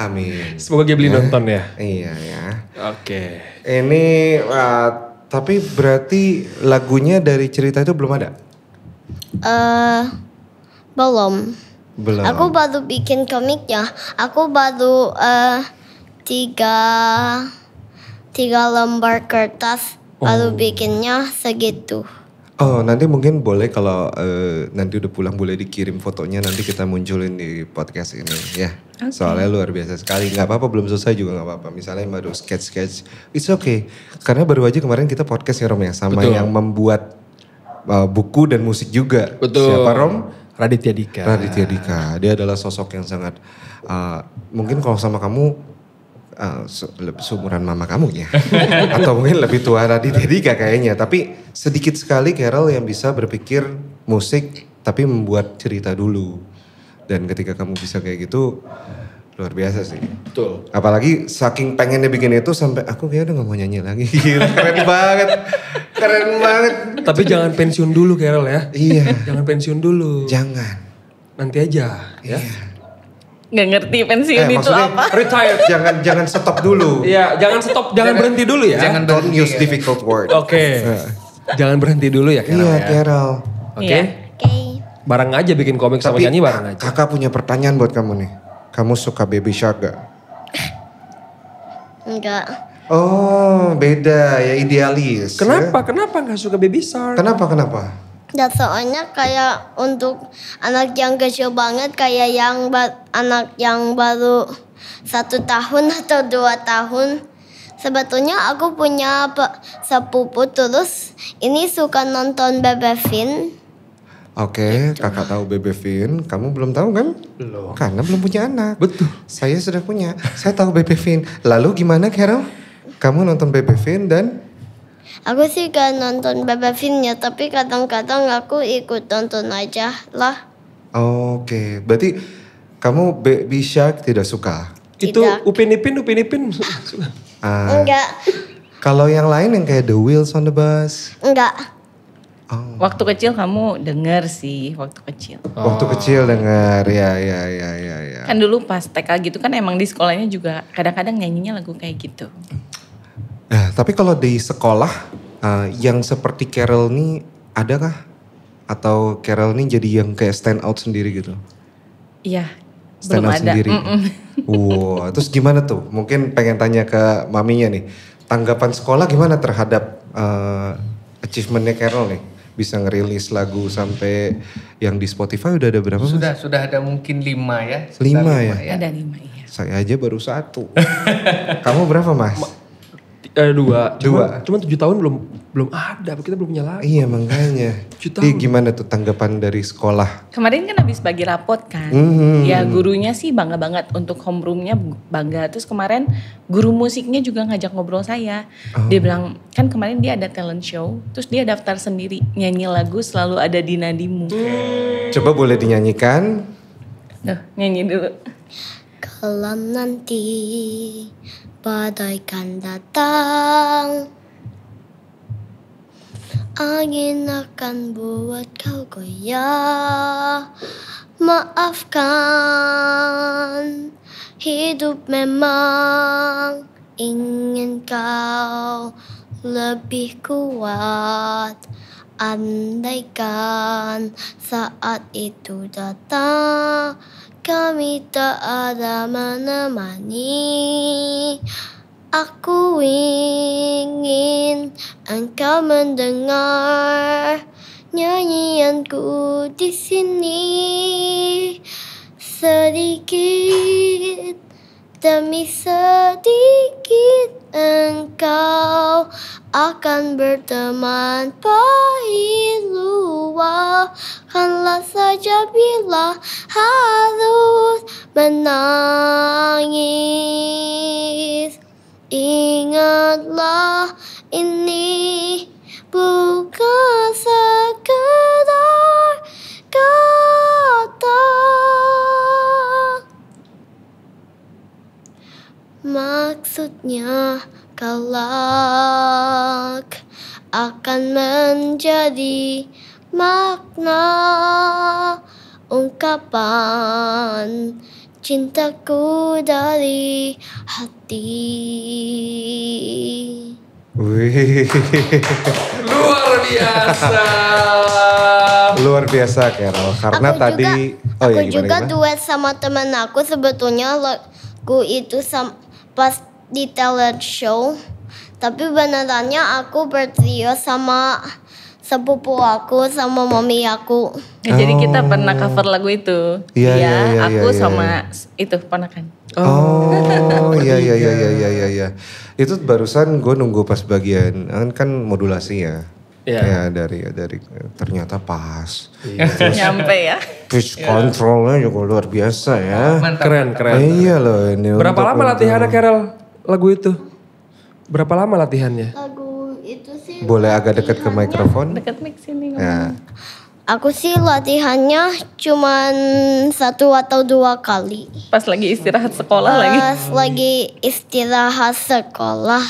Speaker 1: Amin.
Speaker 2: Semoga Ghibli nonton ya.
Speaker 1: Iya ya.
Speaker 2: Oke.
Speaker 1: Ini tapi berarti lagunya dari cerita itu belum ada?
Speaker 5: Belum.
Speaker 1: Belum.
Speaker 5: Aku baru bikin komiknya. Aku baru tiga lembar kertas baru bikinnya segitu.
Speaker 1: Oh nanti mungkin boleh kalau nanti udah pulang boleh dikirim fotonya, nanti kita munculin di podcast ini ya.
Speaker 4: Okay.
Speaker 1: Soalnya luar biasa sekali. Nggak apa-apa, belum selesai juga nggak apa-apa. Misalnya baru sketch, it's okay. Karena baru aja kemarin kita podcast ya Rom ya, sama
Speaker 2: Betul.
Speaker 1: yang membuat buku dan musik juga.
Speaker 2: Betul.
Speaker 1: Siapa Rom?
Speaker 2: Raditya Dika.
Speaker 1: Raditya Dika. Dia adalah sosok yang sangat mungkin kalau sama kamu seumuran mama kamu ya. Atau mungkin lebih tua Raditya Dika kayaknya. Tapi sedikit sekali Carol yang bisa berpikir musik tapi membuat cerita dulu. Dan ketika kamu bisa kayak gitu luar biasa sih.
Speaker 2: Betul.
Speaker 1: Apalagi saking pengennya bikin itu sampai aku kayak udah gak mau nyanyi lagi. Gila, keren banget. Keren banget.
Speaker 2: Tapi jangan pensiun dulu Carol ya.
Speaker 1: Iya.
Speaker 2: Jangan pensiun dulu.
Speaker 1: Jangan.
Speaker 2: Nanti aja ya.
Speaker 4: Nggak ngerti pensiun itu
Speaker 1: maksudnya
Speaker 4: apa.
Speaker 2: Retired.
Speaker 1: Jangan stop dulu.
Speaker 2: Iya, jangan stop, jangan berhenti dulu ya.
Speaker 3: Jangan
Speaker 1: Don't
Speaker 3: berhenti,
Speaker 1: use
Speaker 3: ya.
Speaker 1: difficult word.
Speaker 2: Oke. Jangan berhenti dulu ya Carol
Speaker 1: Iya,
Speaker 2: ya.
Speaker 1: Carol.
Speaker 2: Oke.
Speaker 4: Iya.
Speaker 5: Oke.
Speaker 2: Bareng aja bikin komik sama
Speaker 1: Tapi
Speaker 2: nyanyi bareng aja.
Speaker 1: kakak punya pertanyaan buat kamu nih. Kamu suka Baby Shark gak?
Speaker 5: Enggak.
Speaker 1: Oh, beda ya, idealis.
Speaker 2: Kenapa?
Speaker 1: Ya?
Speaker 2: Kenapa nggak suka Baby Shark?
Speaker 1: Kenapa?
Speaker 5: Dan soalnya kayak untuk anak yang kecil banget kayak anak yang baru 1 tahun atau 2 tahun. Sebetulnya aku punya sepupu terus ini suka nonton Bebe Fin.
Speaker 1: Oke, kakak tahu Bebe Fin. Kamu belum tahu kan?
Speaker 2: Belum.
Speaker 1: Karena belum punya anak.
Speaker 2: Betul.
Speaker 1: Saya sudah punya. Saya tahu Bebe Fin. Lalu gimana Carol? Kamu nonton Bebe Fin dan?
Speaker 5: Aku sih gak nonton Bebe Fin-nya tapi kadang-kadang aku ikut nonton aja lah.
Speaker 1: Oke, berarti kamu Baby Shark tidak suka?
Speaker 2: Itu
Speaker 5: Tidak.
Speaker 2: Upin Ipin.
Speaker 1: Ah,
Speaker 5: Enggak.
Speaker 1: kalau yang lain yang kayak The Wheels on the Bus.
Speaker 5: Enggak.
Speaker 1: Oh.
Speaker 4: Waktu kecil kamu denger sih, waktu kecil.
Speaker 1: Waktu kecil dengar ya.
Speaker 4: Kan dulu pas TK gitu kan emang di sekolahnya juga kadang-kadang nyanyinya lagu kayak gitu.
Speaker 1: Nah, tapi kalau di sekolah yang seperti Carol nih adakah? Atau Carol nih jadi yang kayak stand out sendiri gitu?
Speaker 4: Iya,
Speaker 1: Stand
Speaker 4: belum
Speaker 1: out
Speaker 4: ada.
Speaker 1: sendiri. Wow, terus gimana tuh? Mungkin pengen tanya ke maminya nih. Tanggapan sekolah gimana terhadap achievementnya Carol nih? Bisa ngerilis lagu sampai yang di Spotify udah ada berapa Mas?
Speaker 3: Sudah ada mungkin 5 ya.
Speaker 1: 5 ya?
Speaker 4: Ada 5 iya.
Speaker 1: Saya aja baru 1. Kamu berapa Mas?
Speaker 2: 2.
Speaker 1: Dua.
Speaker 2: Cuman 7 tahun belum ada. Kita belum punya lagu.
Speaker 1: Iya makanya.
Speaker 2: 7
Speaker 1: Jadi
Speaker 2: tahun.
Speaker 1: gimana tuh tanggapan dari sekolah?
Speaker 4: Kemarin kan habis bagi rapot kan. Ya gurunya sih bangga banget untuk homeroomnya bangga. Terus kemarin guru musiknya juga ngajak ngobrol saya. Dia bilang kan kemarin dia ada talent show. Terus dia daftar sendiri nyanyi lagu Selalu Ada di Nadimu.
Speaker 1: Coba boleh dinyanyikan?
Speaker 4: Duh, nyanyi dulu.
Speaker 5: Kalau nanti badai kan datang, angin akan buat kau goyah. Maafkan, hidup memang ingin kau lebih kuat. Andaikan saat itu datang, kami tak ada menemani. Aku ingin engkau mendengar nyanyianku di sini. Sedikit demi sedikit engkau akan berteman pahit luahkanlah saja bila harus menangis. Ingatlah ini bukan sekedar kata, maksudnya kelak akan menjadi makna ungkapan cintaku dari hati.
Speaker 1: Wih,
Speaker 2: Luar biasa.
Speaker 1: luar biasa Carol. Karena tadi,
Speaker 5: Aku
Speaker 1: gimana,
Speaker 5: juga
Speaker 1: gimana?
Speaker 5: duet sama temen aku sebetulnya lagu itu pas di talent show. Tapi benerannya aku bertrio sama sepupu aku sama mami aku.
Speaker 4: Ya, jadi kita pernah cover lagu itu.
Speaker 1: Iya,
Speaker 4: Dia,
Speaker 1: iya, iya,
Speaker 4: aku
Speaker 1: iya,
Speaker 4: sama itu ponakan.
Speaker 1: Oh iya. Itu barusan gue nunggu pas bagian kan modulasi ya.
Speaker 2: Iya.
Speaker 1: Ya dari ternyata pas.
Speaker 4: Nyampe ya.
Speaker 1: Pitch controlnya juga luar biasa ya.
Speaker 3: Mantap.
Speaker 2: Keren.
Speaker 1: Iya loh ini.
Speaker 2: Berapa
Speaker 1: untuk-
Speaker 2: lama latihannya Carol lagu itu? Berapa lama latihannya?
Speaker 5: Lagu itu sih
Speaker 1: Boleh agak dekat ke mikrofon?
Speaker 4: Deket mic sini
Speaker 1: Ya.
Speaker 4: ngomong.
Speaker 5: aku sih latihannya cuman 1 atau 2 kali.
Speaker 4: Pas lagi istirahat sekolah lagi.
Speaker 5: Pas lagi istirahat sekolah.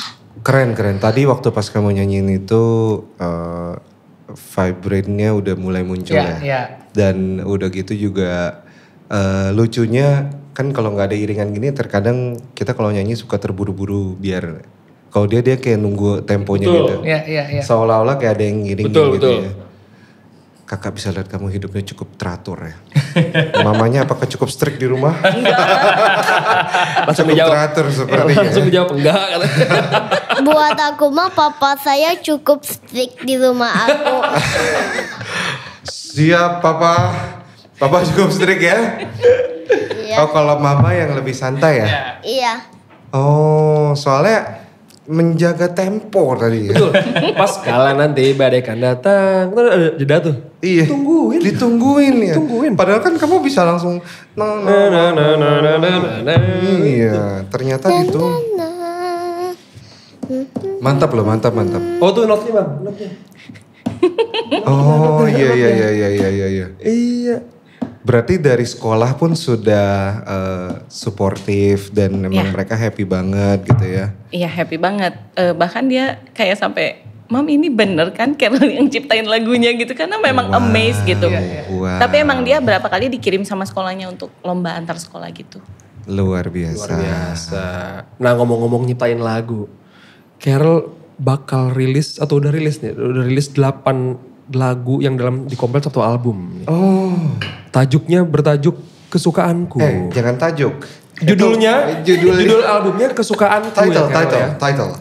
Speaker 1: Keren. Tadi waktu pas kamu nyanyiin itu vibrate-nya udah mulai muncul ya.
Speaker 3: Ya.
Speaker 1: Dan udah gitu juga lucunya kan kalau nggak ada iringan gini terkadang kita kalau nyanyi suka terburu-buru biar kalau dia kayak nunggu temponya
Speaker 2: Betul.
Speaker 1: gitu.
Speaker 3: Iya.
Speaker 1: Seolah-olah kayak ada yang ngiringin
Speaker 2: Betul,
Speaker 1: gitu
Speaker 2: betul.
Speaker 1: ya. Kakak bisa lihat kamu hidupnya cukup teratur ya. Mamanya apakah cukup strict di rumah?
Speaker 2: Langsung
Speaker 1: Cukup
Speaker 2: dijawab.
Speaker 1: teratur sepertinya.
Speaker 2: Langsung dijawab enggak.
Speaker 5: Buat aku mah papa saya cukup strict di rumah aku.
Speaker 1: Siap papa. Papa cukup strict ya?
Speaker 5: Iya.
Speaker 1: Oh kalau mama yang lebih santai ya?
Speaker 5: Iya.
Speaker 1: Oh soalnya menjaga tempo tadi ya?
Speaker 2: Betul. Pas kala nanti badai kan datang. Kan ada jeda tuh.
Speaker 1: Iya. Ditungguin ya.
Speaker 2: Ditungguin.
Speaker 1: Padahal kan kamu bisa langsung. Iya. Ternyata ditunggu. Mantap loh, mantap.
Speaker 2: Oh tuh notnya bang. Notnya.
Speaker 1: Oh iya.
Speaker 2: Iya.
Speaker 1: Berarti dari sekolah pun sudah suportif dan memang
Speaker 4: Iya.
Speaker 1: mereka happy banget gitu ya.
Speaker 4: Iya happy banget. Bahkan dia kayak sampai, Mam ini bener kan Carol yang ciptain lagunya gitu. Karena memang
Speaker 1: Wow.
Speaker 4: amazed gitu.
Speaker 1: Wow.
Speaker 4: Tapi emang dia berapa kali dikirim sama sekolahnya untuk lomba antar sekolah gitu.
Speaker 1: Luar biasa.
Speaker 2: Luar biasa. Nah ngomong-ngomong nyiptain lagu. Carol bakal rilis atau udah rilis nih. Udah rilis 8 lagu yang di kompil satu album.
Speaker 1: Oh.
Speaker 2: Tajuknya bertajuk Kesukaanku.
Speaker 1: Jangan tajuk.
Speaker 2: Judulnya, judul albumnya Kesukaanku.
Speaker 1: Title.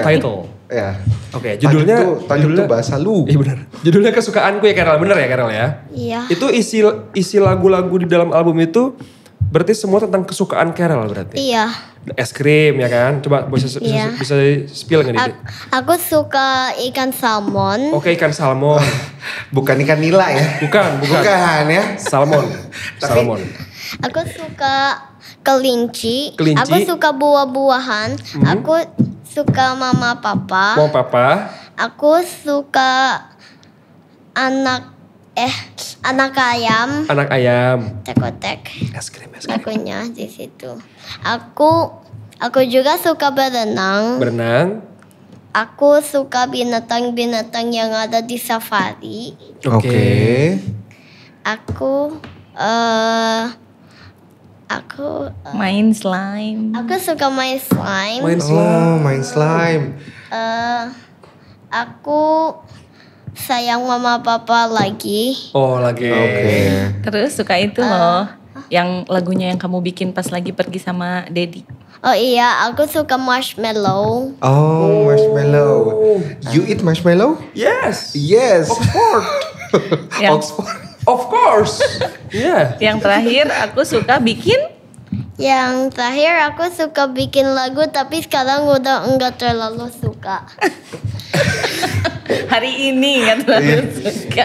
Speaker 2: Title.
Speaker 1: Ya.
Speaker 2: Oke, judulnya
Speaker 1: tajuk tuh bahasa lu.
Speaker 2: Iya benar. Judulnya Kesukaanku ya Carol, bener ya Carol ya?
Speaker 5: Iya.
Speaker 2: Itu isi lagu-lagu di dalam album itu berarti semua tentang kesukaan Carol berarti.
Speaker 5: Iya.
Speaker 2: Es krim ya kan? Coba bisa
Speaker 5: Iya.
Speaker 2: spill nggak nih?
Speaker 5: Aku suka ikan salmon.
Speaker 2: Oke, ikan salmon.
Speaker 1: Bukan ikan nila ya?
Speaker 2: Bukan.
Speaker 1: Bukan ya?
Speaker 2: Salmon. Salmon.
Speaker 5: Aku suka kelinci.
Speaker 2: Kelinci.
Speaker 5: Aku suka buah-buahan. Aku suka mama papa.
Speaker 2: Mau papa?
Speaker 5: Aku suka anak ayam.
Speaker 2: Anak ayam.
Speaker 5: Tekotek.
Speaker 2: Es krim.
Speaker 5: Lagunya di situ. Aku juga suka berenang.
Speaker 2: Berenang.
Speaker 5: Aku suka binatang-binatang yang ada di safari.
Speaker 1: Oke.
Speaker 5: Aku
Speaker 4: Main slime.
Speaker 5: aku suka main slime.
Speaker 2: Main
Speaker 1: Oh, main slime.
Speaker 5: Aku sayang mama papa lagi.
Speaker 2: Oh lagi.
Speaker 1: Oke.
Speaker 4: Terus suka itu loh. Yang lagunya yang kamu bikin pas lagi pergi sama Daddy.
Speaker 5: Oh iya, aku suka marshmallow.
Speaker 1: Oh, marshmallow. You eat marshmallow?
Speaker 2: Yes.
Speaker 1: Yes.
Speaker 4: Yang,
Speaker 1: Oxford.
Speaker 2: Of course. Iya.
Speaker 4: yang terakhir aku suka bikin
Speaker 5: Yang terakhir aku suka bikin lagu tapi sekarang udah enggak terlalu suka.
Speaker 4: hari ini kan terlalu suka.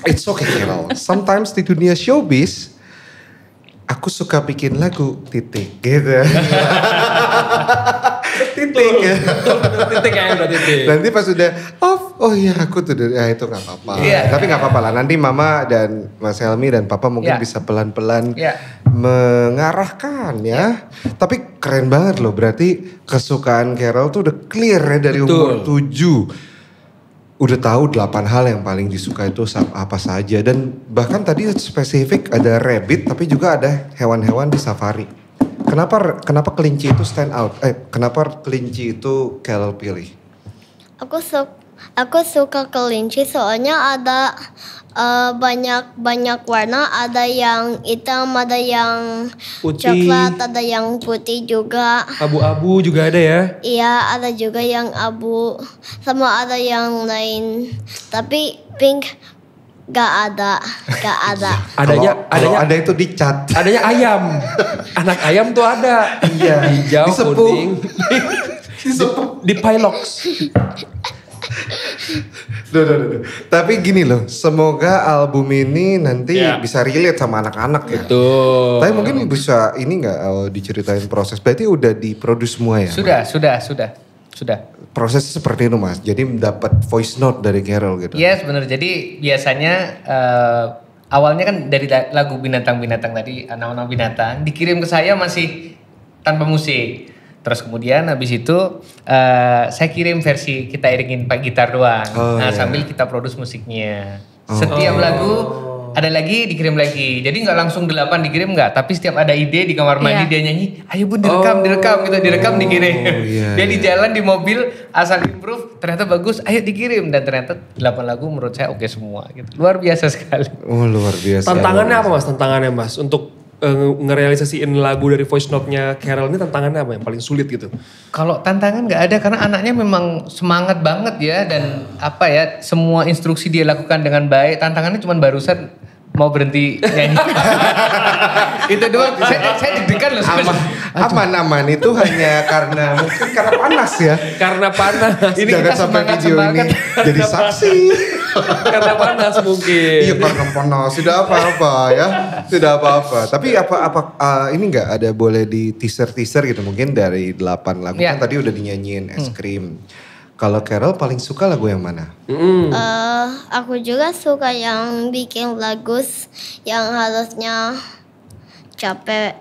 Speaker 1: It's okay, Carol. Sometimes di dunia showbiz, aku suka bikin lagu titik gitu. Titik ya.
Speaker 2: Titik ya udah titik.
Speaker 1: Nanti pas udah off, oh iya aku tuh, ya itu gak apa-apa.
Speaker 3: Iya.
Speaker 1: Tapi gak apa-apa lah, nanti mama dan Mas Helmi dan papa mungkin
Speaker 3: Iya.
Speaker 1: bisa pelan-pelan
Speaker 3: Iya.
Speaker 1: mengarahkan ya. Tapi keren banget loh, berarti kesukaan Carol tuh udah clear ya dari umur 7. Udah tahu 8 hal yang paling disuka itu apa saja. Dan bahkan tadi spesifik ada rabbit tapi juga ada hewan-hewan di safari. Kenapa kelinci itu stand out? Kenapa kelinci itu Carol pilih?
Speaker 5: Aku suka kelinci soalnya ada banyak warna, ada yang hitam, ada yang
Speaker 2: Putih.
Speaker 5: coklat, ada yang putih juga.
Speaker 2: Abu-abu juga ada ya.
Speaker 5: Iya, ada juga yang abu, sama ada yang lain. Tapi pink gak ada.
Speaker 2: Adanya
Speaker 1: Kalau ada itu dicat.
Speaker 2: adanya ayam. Anak ayam tuh ada.
Speaker 1: Iya.
Speaker 2: Hijau,
Speaker 1: Disepuk.
Speaker 2: kuning. Di Pilox.
Speaker 1: Duh. Tapi gini loh, semoga album ini nanti
Speaker 2: Ya.
Speaker 1: bisa relate sama anak-anak ya.
Speaker 2: Tuh.
Speaker 1: Tapi mungkin bisa ini nggak diceritain proses. Berarti udah diproduce semua ya?
Speaker 3: Sudah.
Speaker 1: Prosesnya seperti itu mas. Jadi dapat voice note dari Carol gitu.
Speaker 3: Yes benar. Jadi biasanya awalnya kan dari lagu binatang-binatang tadi, nama-nama binatang dikirim ke saya masih tanpa musik. Terus kemudian habis itu saya kirim versi kita iringin pakai gitar doang.
Speaker 1: Oh,
Speaker 3: nah
Speaker 1: iya.
Speaker 3: sambil kita produce musiknya. Setiap lagu Ada lagi dikirim lagi. Jadi nggak langsung 8 dikirim nggak, tapi setiap ada ide di kamar mandi
Speaker 4: Iya.
Speaker 3: dia nyanyi, ayo bun direkam gitu, direkam dikirim.
Speaker 1: iya,
Speaker 3: Dia di jalan di mobil asal improve ternyata bagus, ayo dikirim dan ternyata 8 lagu menurut saya oke semua gitu. Luar biasa sekali.
Speaker 1: Oh luar biasa.
Speaker 2: Tantangannya apa mas? Tantangannya mas untuk ngerealisasiin lagu dari voice note-nya Carol ini tantangannya apa yang paling sulit gitu?
Speaker 3: Kalau tantangan nggak ada karena anaknya memang semangat banget ya dan apa ya semua instruksi dia lakukan dengan baik. Tantangannya cuma barusan mau berhenti nyanyi. Itu doang. Saya deg-degan loh.
Speaker 1: Aman itu hanya mungkin karena panas ya.
Speaker 2: Karena panas.
Speaker 3: Ini
Speaker 1: Jangan
Speaker 3: kita
Speaker 1: sampai video
Speaker 3: semangat.
Speaker 1: ini jadi saksi.
Speaker 2: Karena panas mungkin.
Speaker 1: Iya karena panas. Tidak apa-apa ya. Tidak apa-apa. Tapi ini nggak ada boleh di teaser gitu mungkin dari 8 lagu
Speaker 3: Ya.
Speaker 1: kan tadi udah dinyanyiin Es Krim. Kalau Carol paling suka lagu yang mana?
Speaker 5: Aku juga suka yang bikin lagu yang harusnya capek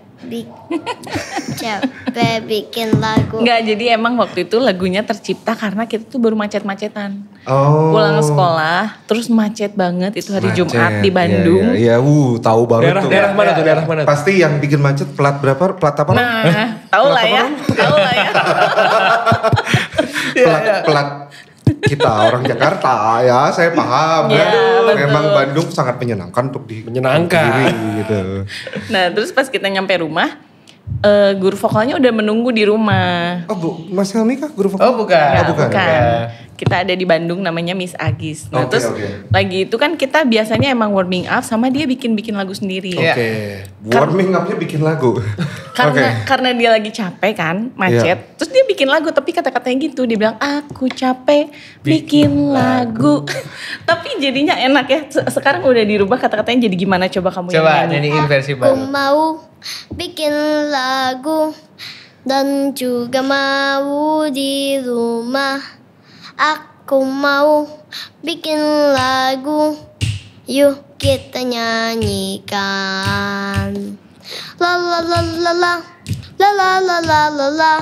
Speaker 5: bikin lagu.
Speaker 4: Enggak, jadi emang waktu itu lagunya tercipta karena kita tuh baru macet-macetan.
Speaker 1: Oh.
Speaker 4: Pulang sekolah, terus macet banget itu hari
Speaker 1: Macet.
Speaker 4: Jumat di Bandung.
Speaker 1: Iya, tahu banget tuh.
Speaker 2: Daerah mana tuh? Daerah mana tuh?
Speaker 1: Pasti yang bikin macet plat berapa? Plat apa?
Speaker 4: Nah, tahu lah ya.
Speaker 1: Plat kita orang Jakarta ya, saya paham
Speaker 4: Iya,
Speaker 1: ya.
Speaker 4: betul.
Speaker 1: Memang Bandung sangat menyenangkan untuk
Speaker 2: Menyenangkan.
Speaker 1: diri gitu.
Speaker 4: Nah, terus pas kita nyampe rumah, guru vokalnya udah menunggu di rumah.
Speaker 1: Oh, Mas Helmi kah guru vokal?
Speaker 3: Oh bukan.
Speaker 4: Nah,
Speaker 1: bukan.
Speaker 4: Kita ada di Bandung namanya Miss Agis. Nah,
Speaker 1: Oke,
Speaker 4: terus
Speaker 1: oke.
Speaker 4: lagi itu kan kita biasanya emang warming up sama dia bikin lagu sendiri.
Speaker 3: Iya.
Speaker 2: Oke.
Speaker 1: Warming up-nya bikin lagu.
Speaker 4: Karena dia lagi capek kan, macet. Terus dia bikin lagu tapi kata-katanya gitu, dia bilang aku capek bikin lagu. Tapi jadinya enak ya. Sekarang udah dirubah kata-katanya jadi gimana coba kamu
Speaker 3: Coba
Speaker 4: yang nyanyi.
Speaker 3: nyanyiin versi
Speaker 5: Aku
Speaker 3: baru.
Speaker 5: mau bikin lagu dan juga mau di rumah. Aku mau bikin lagu, yuk kita nyanyikan. La la la la la, la la la la la la,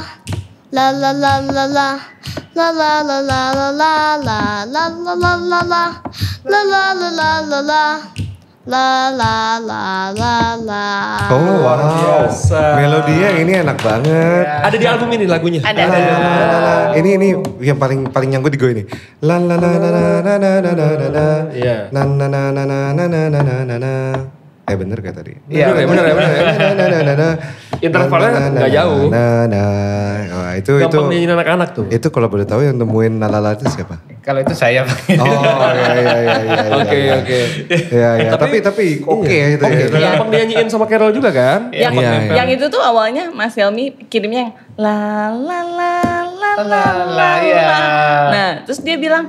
Speaker 5: la la la la la, la la la la la la, la la la la la la, la la la la la la. La la la la la.
Speaker 1: Oh wow.
Speaker 2: biasa.
Speaker 1: Melodinya ini enak banget.
Speaker 2: Ada di album ini lagunya?
Speaker 4: Ada.
Speaker 1: Ini yang paling nyangkut di gue ini. La la la la la la la la la la la.
Speaker 2: Iya.
Speaker 1: Na na na na na na na na na na. Bener gak tadi?
Speaker 3: Iya,
Speaker 2: bener ya. Intervalnya nggak jauh.
Speaker 1: Wah, itu
Speaker 2: Gampang nyanyiin anak-anak tuh.
Speaker 1: itu kalau boleh tahu yang nemuin Nalala itu siapa?
Speaker 3: Kalau itu saya Pak.
Speaker 1: Oh iya.
Speaker 2: Oke.
Speaker 1: Ya. Tapi oke ya itu.
Speaker 2: Oke,
Speaker 1: ya.
Speaker 2: gampang dinyanyiin sama Carol juga kan?
Speaker 4: Yang,
Speaker 1: Iya.
Speaker 4: yang itu tuh awalnya Mas Helmi kirimnya yang la la la la la la
Speaker 3: ya.
Speaker 4: la. Nah, terus dia bilang,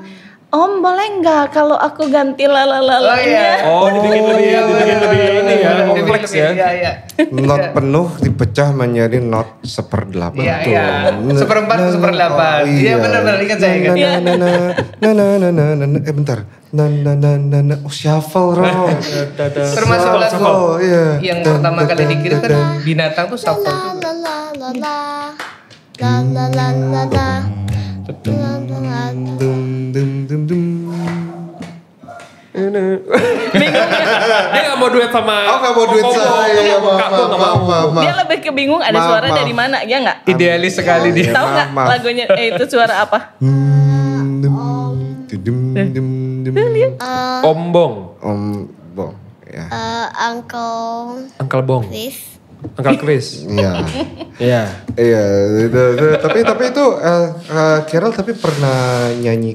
Speaker 4: "Om boleh nggak kalau aku ganti la la la
Speaker 3: Oh iya.
Speaker 2: Oh, dibikin lebih ini ya, kompleks ya.
Speaker 3: Iya.
Speaker 1: Not penuh dipecah menjadi not 1/8.
Speaker 3: Iya. 1/4 ke 1/8. Iya benar ingat saya ingat.
Speaker 1: Bentar. Oh shuffle Rom.
Speaker 3: Termasuk lagu
Speaker 1: Iya.
Speaker 3: yang pertama kali dikirim kan binatang tuh shuffle
Speaker 5: La
Speaker 3: juga.
Speaker 5: la la la la, la la la la la.
Speaker 2: Bingung ya. Dia gak mau duet sama.
Speaker 1: Oh gak mau duit saya.
Speaker 2: Maaf.
Speaker 4: Dia lebih ke bingung ada
Speaker 1: Maaf,
Speaker 4: suara
Speaker 1: maaf.
Speaker 4: dari mana, ya nggak?
Speaker 3: Idealis sekali dia.
Speaker 4: Tahu nggak
Speaker 1: maaf.
Speaker 4: lagunya? Itu suara apa?
Speaker 2: Ombong.
Speaker 1: Bong. Ya.
Speaker 5: Uncle
Speaker 2: Uncle Bong.
Speaker 5: Chris.
Speaker 2: Uncle Chris.
Speaker 1: Iya.
Speaker 2: Iya.
Speaker 1: Iya, tapi itu Carol tapi pernah nyanyi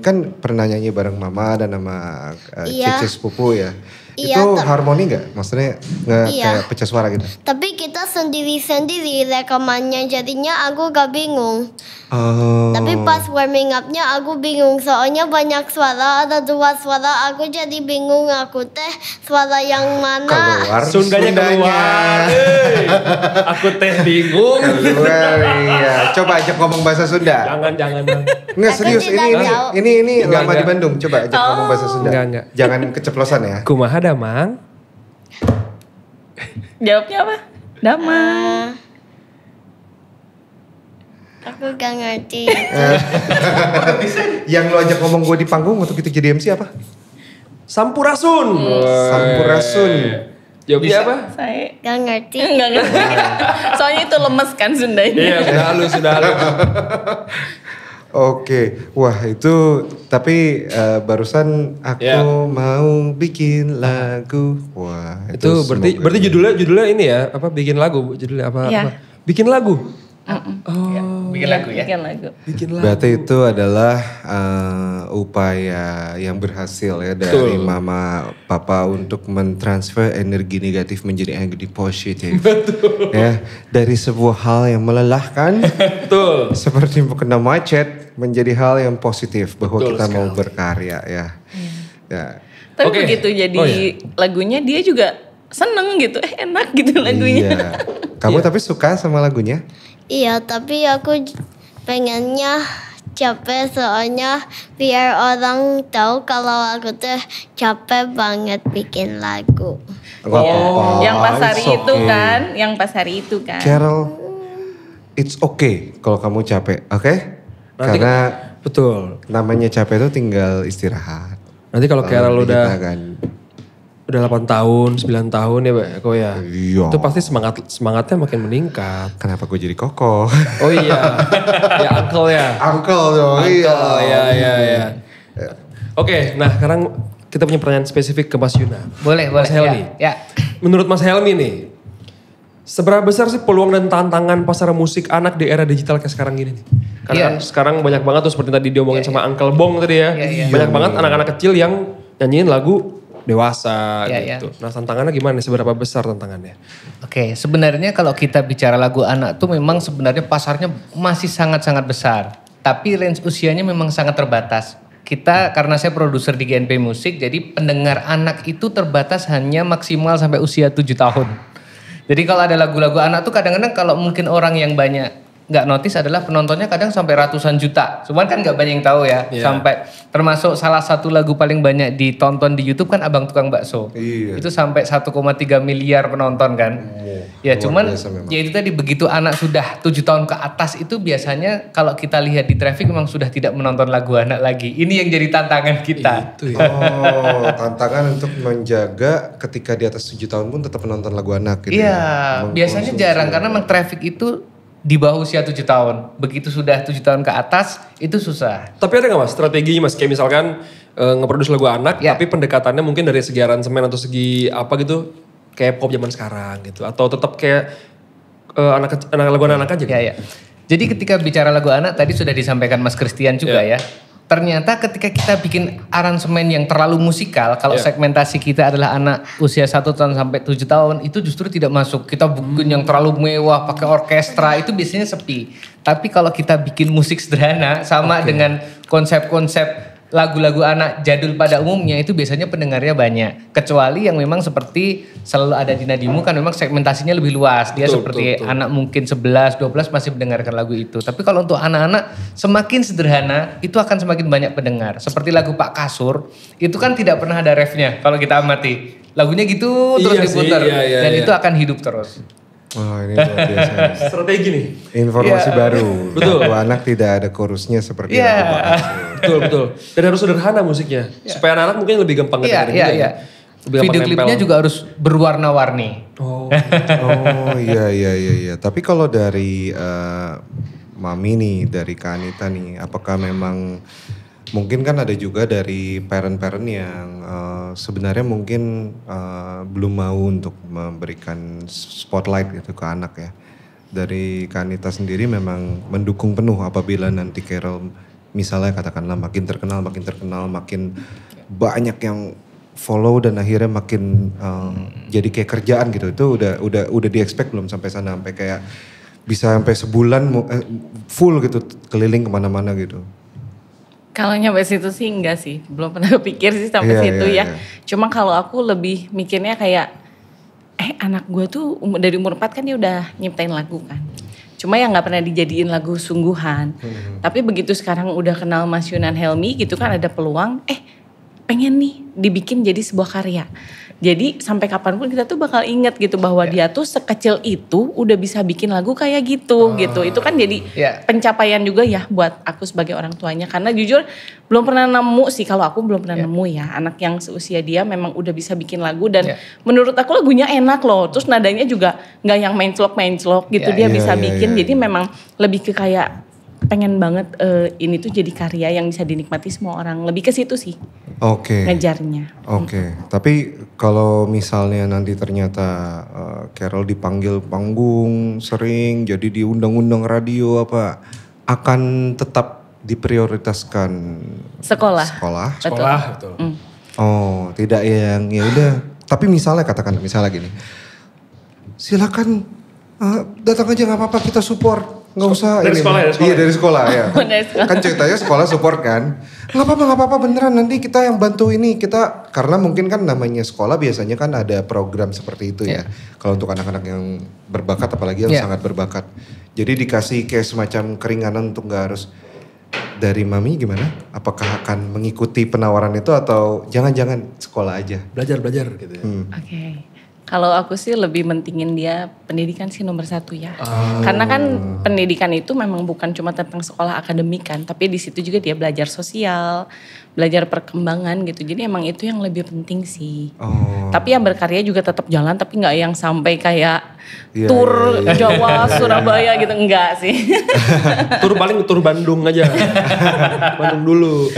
Speaker 1: bareng Mama dan sama
Speaker 5: Iya.
Speaker 1: Cici sepupu ya.
Speaker 5: Iya,
Speaker 1: Itu harmoni nggak? Maksudnya
Speaker 5: Iya.
Speaker 1: kayak pecah suara gitu.
Speaker 5: Tapi kita sendiri-sendiri rekamannya, jadinya aku gak bingung.
Speaker 1: Oh.
Speaker 5: Tapi pas warming up-nya aku bingung, soalnya banyak suara, ada 2 suara, aku jadi bingung aku teh suara yang mana.
Speaker 1: Keluar
Speaker 2: Sundanya keluar. Hey. Aku teh bingung.
Speaker 1: Keluar, iya. Coba ajak ngomong bahasa Sunda.
Speaker 2: Jangan.
Speaker 1: Nggak
Speaker 5: Aku
Speaker 1: serius
Speaker 5: tidak tahu.
Speaker 1: ini
Speaker 2: Enggak,
Speaker 1: lama di
Speaker 2: enggak.
Speaker 1: Bandung. Coba ajak ngomong bahasa Sunda.
Speaker 2: Enggak.
Speaker 1: Jangan keceplosan ya.
Speaker 2: Kumaha damang?
Speaker 4: Jawabnya apa? Damang.
Speaker 5: Aku gak ngerti.
Speaker 1: Yang lo ajak ngomong gue di panggung untuk kita jadi MC apa?
Speaker 2: Sampurasun.
Speaker 1: Sampurasun. Sun.
Speaker 2: Jawabnya apa?
Speaker 4: Saya
Speaker 5: Gak ngerti.
Speaker 4: nggak ngerti. Soalnya itu lemes kan Sundanya.
Speaker 2: Iya, sudah halus.
Speaker 1: Oke, wah itu tapi barusan aku mau bikin lagu. Wah
Speaker 2: Itu berarti judulnya ini ya, apa bikin lagu, judulnya apa?
Speaker 4: Iya.
Speaker 2: Apa? Bikin lagu.
Speaker 3: Bikin lagu ya.
Speaker 4: Bikin lagu.
Speaker 2: Bikin lagu.
Speaker 1: Berarti itu adalah upaya yang berhasil ya dari mama papa untuk mentransfer energi negatif menjadi energi positif. Betul. Ya, dari sebuah hal yang melelahkan
Speaker 2: Betul.
Speaker 1: seperti kena macet menjadi hal yang positif bahwa
Speaker 2: Betul
Speaker 1: kita
Speaker 2: sekali.
Speaker 1: mau berkarya ya. Ya.
Speaker 4: Tapi
Speaker 2: Oke.
Speaker 4: begitu jadi lagunya dia juga seneng gitu. Enak gitu lagunya.
Speaker 1: Iya. Kamu tapi suka sama lagunya?
Speaker 5: Iya, tapi aku pengennya capek soalnya biar orang tahu kalau aku tuh capek banget bikin lagu.
Speaker 1: Gak apa-apa.
Speaker 4: Yang pas hari
Speaker 1: it's
Speaker 4: itu
Speaker 1: okay.
Speaker 4: kan, yang pas hari itu kan.
Speaker 1: Carol, it's okay kalau kamu capek, oke?
Speaker 2: Nanti
Speaker 1: Karena
Speaker 2: betul.
Speaker 1: namanya capek itu tinggal istirahat.
Speaker 2: Nanti kalau Carol udah
Speaker 1: Kita kan.
Speaker 2: udah 8 tahun, 9 tahun ya, Mbak Eko ya.
Speaker 1: Iya.
Speaker 2: Itu pasti semangatnya makin meningkat.
Speaker 1: Kenapa gue jadi kokoh?
Speaker 2: Oh iya. Ya uncle ya.
Speaker 1: Uncle dong, iya.
Speaker 2: Uncle, iya. Oke, nah sekarang kita punya pertanyaan spesifik ke Mas Yuna.
Speaker 3: Boleh.
Speaker 2: Mas Helmi.
Speaker 3: Ya.
Speaker 2: Menurut Mas Helmi nih, seberapa besar sih peluang dan tantangan pasar musik anak di era digital kayak sekarang gini nih? Karena kan sekarang banyak banget tuh seperti tadi diomongin sama Uncle Bong tadi ya. Banyak banget anak-anak kecil yang nyanyiin lagu dewasa gitu. Nah tantangannya gimana nih? Seberapa besar tantangannya?
Speaker 3: Oke, sebenarnya kalau kita bicara lagu anak tuh memang sebenarnya pasarnya masih sangat-sangat besar. Tapi range usianya memang sangat terbatas. Kita karena saya produser di GNP Musik, jadi pendengar anak itu terbatas hanya maksimal sampai usia 7 tahun. Jadi kalau ada lagu-lagu anak tuh kadang-kadang kalau mungkin orang yang banyak nggak notice adalah penontonnya kadang sampai ratusan juta. Cuman kan nggak banyak yang tahu ya.
Speaker 2: Iya.
Speaker 3: Sampai termasuk salah satu lagu paling banyak ditonton di YouTube kan Abang Tukang Bakso.
Speaker 1: Iya.
Speaker 3: Itu sampai 1,3 miliar penonton kan. Ya
Speaker 1: luar
Speaker 3: cuman
Speaker 1: biasa memang.
Speaker 3: ya itu tadi begitu anak sudah 7 tahun ke atas itu biasanya kalau kita lihat di traffic memang sudah tidak menonton lagu anak lagi. Ini yang jadi tantangan kita.
Speaker 2: Itu ya.
Speaker 1: Oh, tantangan untuk menjaga ketika di atas 7 tahun pun tetap menonton lagu anak gitu.
Speaker 3: Iya,
Speaker 1: ya.
Speaker 3: biasanya
Speaker 1: Mengkonsumsi.
Speaker 3: jarang karena memang traffic itu di bawah usia 7 tahun. Begitu sudah 7 tahun ke atas itu susah.
Speaker 2: Tapi ada gak Mas strateginya Mas? Kayak misalkan nge-produce lagu anak
Speaker 3: Ya.
Speaker 2: tapi pendekatannya mungkin dari segi aransemen atau segi apa gitu kayak pop zaman sekarang gitu. Atau tetap kayak lagu anak aja gitu?
Speaker 3: Ya. Jadi ketika bicara lagu anak tadi sudah disampaikan Mas Christian juga ya. Ternyata ketika kita bikin aransemen yang terlalu musikal, kalau segmentasi kita adalah anak usia 1 tahun sampai 7 tahun, itu justru tidak masuk. Kita bikin yang terlalu mewah, pakai orkestra, itu biasanya sepi. Tapi kalau kita bikin musik sederhana, sama dengan konsep-konsep lagu-lagu anak jadul pada umumnya, itu biasanya pendengarnya banyak. Kecuali yang memang seperti selalu ada di Nadimu kan memang segmentasinya lebih luas. Dia seperti anak mungkin 11, 12 masih mendengarkan lagu itu. Tapi kalau untuk anak-anak semakin sederhana itu akan semakin banyak pendengar. Seperti lagu Pak Kasur itu kan tidak pernah ada refnya kalau kita amati. Lagunya gitu terus
Speaker 2: Iya sih,
Speaker 3: diputar
Speaker 2: iya,
Speaker 3: dan
Speaker 2: iya.
Speaker 3: itu akan hidup terus.
Speaker 1: Wah, ini luar biasa.
Speaker 2: Strategi nih.
Speaker 1: Informasi baru.
Speaker 2: Betul.
Speaker 1: Lagu anak tidak ada chorusnya seperti
Speaker 3: Iya.
Speaker 1: lagu Pak Kasur.
Speaker 2: Betul. Dan harus sederhana musiknya. Supaya anak-anak mungkin lebih gampang
Speaker 3: Iya,
Speaker 2: ngedengerin
Speaker 3: iya,
Speaker 2: juga
Speaker 3: iya.
Speaker 2: ya. Lebih gampang
Speaker 3: Video klipnya
Speaker 2: nempel.
Speaker 3: juga harus berwarna-warni.
Speaker 2: Oh.
Speaker 1: Oh iya. Tapi kalau dari Mami nih, dari Kak Anita nih, apakah memang mungkin kan ada juga dari parent-parent yang sebenarnya mungkin belum mau untuk memberikan spotlight gitu ke anak ya. Dari Kak Anita sendiri memang mendukung penuh apabila nanti Carol misalnya katakanlah makin terkenal, makin banyak yang follow dan akhirnya makin jadi kayak kerjaan gitu. Itu udah di-expect belum sampai sana, sampai kayak bisa sampai sebulan full gitu keliling kemana-mana gitu.
Speaker 4: Kalau nyampe situ sih enggak sih, belum pernah kepikir sih sampai
Speaker 1: Iya,
Speaker 4: situ
Speaker 1: iya,
Speaker 4: ya.
Speaker 1: iya.
Speaker 4: Cuma kalau aku lebih mikirnya kayak, anak gue tuh dari umur 4 kan dia udah nyiptain lagu kan. Cuma yang nggak pernah dijadiin lagu sungguhan. Tapi begitu sekarang udah kenal Mas Yunan Helmi gitu kan ada peluang, pengen nih dibikin jadi sebuah karya. Jadi sampai kapanpun kita tuh bakal inget gitu bahwa dia tuh sekecil itu udah bisa bikin lagu kayak gitu gitu. Itu kan jadi pencapaian juga ya buat aku sebagai orang tuanya. Karena jujur belum pernah nemu sih, kalau aku belum pernah nemu ya anak yang seusia dia memang udah bisa bikin lagu dan menurut aku lagunya enak loh. Terus nadanya juga nggak yang menclok gitu, dia bisa bikin. Jadi memang lebih ke kayak pengen banget ini tuh jadi karya yang bisa dinikmati semua orang. Lebih ke situ sih. Ngejarnya.
Speaker 1: Tapi kalau misalnya nanti ternyata Carol dipanggil panggung sering, jadi diundang-undang radio apa, akan tetap diprioritaskan
Speaker 4: sekolah.
Speaker 2: Betul.
Speaker 1: Oh, tidak yang ya udah. Tapi misalnya katakan misalnya gini, silakan datang aja nggak apa-apa, kita support. Nggak usah
Speaker 2: dari sekolah.
Speaker 1: Iya dari sekolah ya. Kan ceritanya sekolah support kan. Nggak apa-apa beneran, nanti kita yang bantu ini. Kita karena mungkin kan namanya sekolah biasanya kan ada program seperti itu ya. Kalau untuk anak-anak yang berbakat apalagi yang sangat berbakat. Jadi dikasih kayak semacam keringanan untuk nggak harus. Dari Mami gimana? Apakah akan mengikuti penawaran itu atau jangan-jangan sekolah aja?
Speaker 2: Belajar gitu ya.
Speaker 4: Oke. Kalau aku sih lebih mentingin dia pendidikan sih nomor 1 ya. Karena kan pendidikan itu memang bukan cuma tentang sekolah akademik kan. Tapi di situ juga dia belajar sosial, belajar perkembangan gitu. Jadi emang itu yang lebih penting sih. Tapi yang berkarya juga tetap jalan, tapi gak yang sampai kayak tur Jawa, Surabaya gitu. Enggak sih.
Speaker 2: tur Bandung aja. Bandung dulu.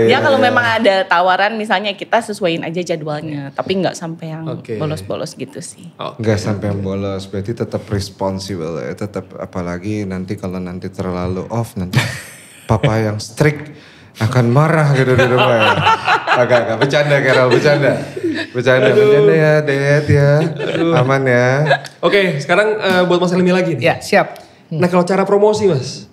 Speaker 4: Ya kalau memang ada tawaran misalnya kita sesuaiin aja jadwalnya. Tapi gak sampai yang bolos-bolos gitu sih.
Speaker 1: Nggak sampai yang bolos, berarti tetap responsible ya, tetap apalagi nanti kalau nanti terlalu off nanti papa yang strict akan marah gitu di rumah ya. Agak bercanda Carol, bercanda ya Dad ya, aman ya.
Speaker 2: Oke, sekarang buat Mas Helmi lagi nih.
Speaker 3: Ya siap.
Speaker 2: Nah kalau cara promosi Mas,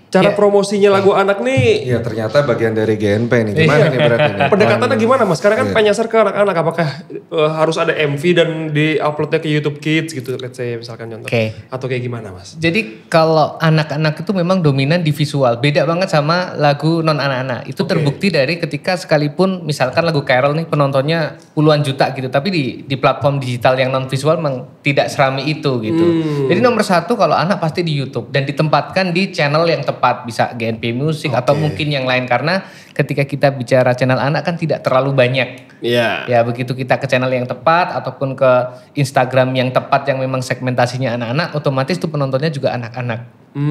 Speaker 2: cara promosinya lagu anak nih.
Speaker 1: Iya ternyata bagian dari GNP nih, gimana nih berarti nih?
Speaker 2: Pendekatannya gimana Mas? Karena kan penyasar ke anak-anak, apakah harus ada MV dan di-uploadnya ke YouTube Kids gitu, let's say misalkan contoh. Atau kayak gimana Mas?
Speaker 3: Jadi kalau anak-anak itu memang dominan di visual, beda banget sama lagu non anak-anak. Itu terbukti dari ketika sekalipun misalkan lagu Carol nih penontonnya puluhan juta gitu, tapi di platform digital yang non visual memang tidak serami itu gitu. Jadi nomor 1 kalau anak pasti di YouTube dan ditempatkan di channel yang tepat, bisa GNP Music atau mungkin yang lain, karena ketika kita bicara channel anak kan tidak terlalu banyak. Ya begitu kita ke channel yang tepat ataupun ke Instagram yang tepat yang memang segmentasinya anak-anak, otomatis tuh penontonnya juga anak-anak.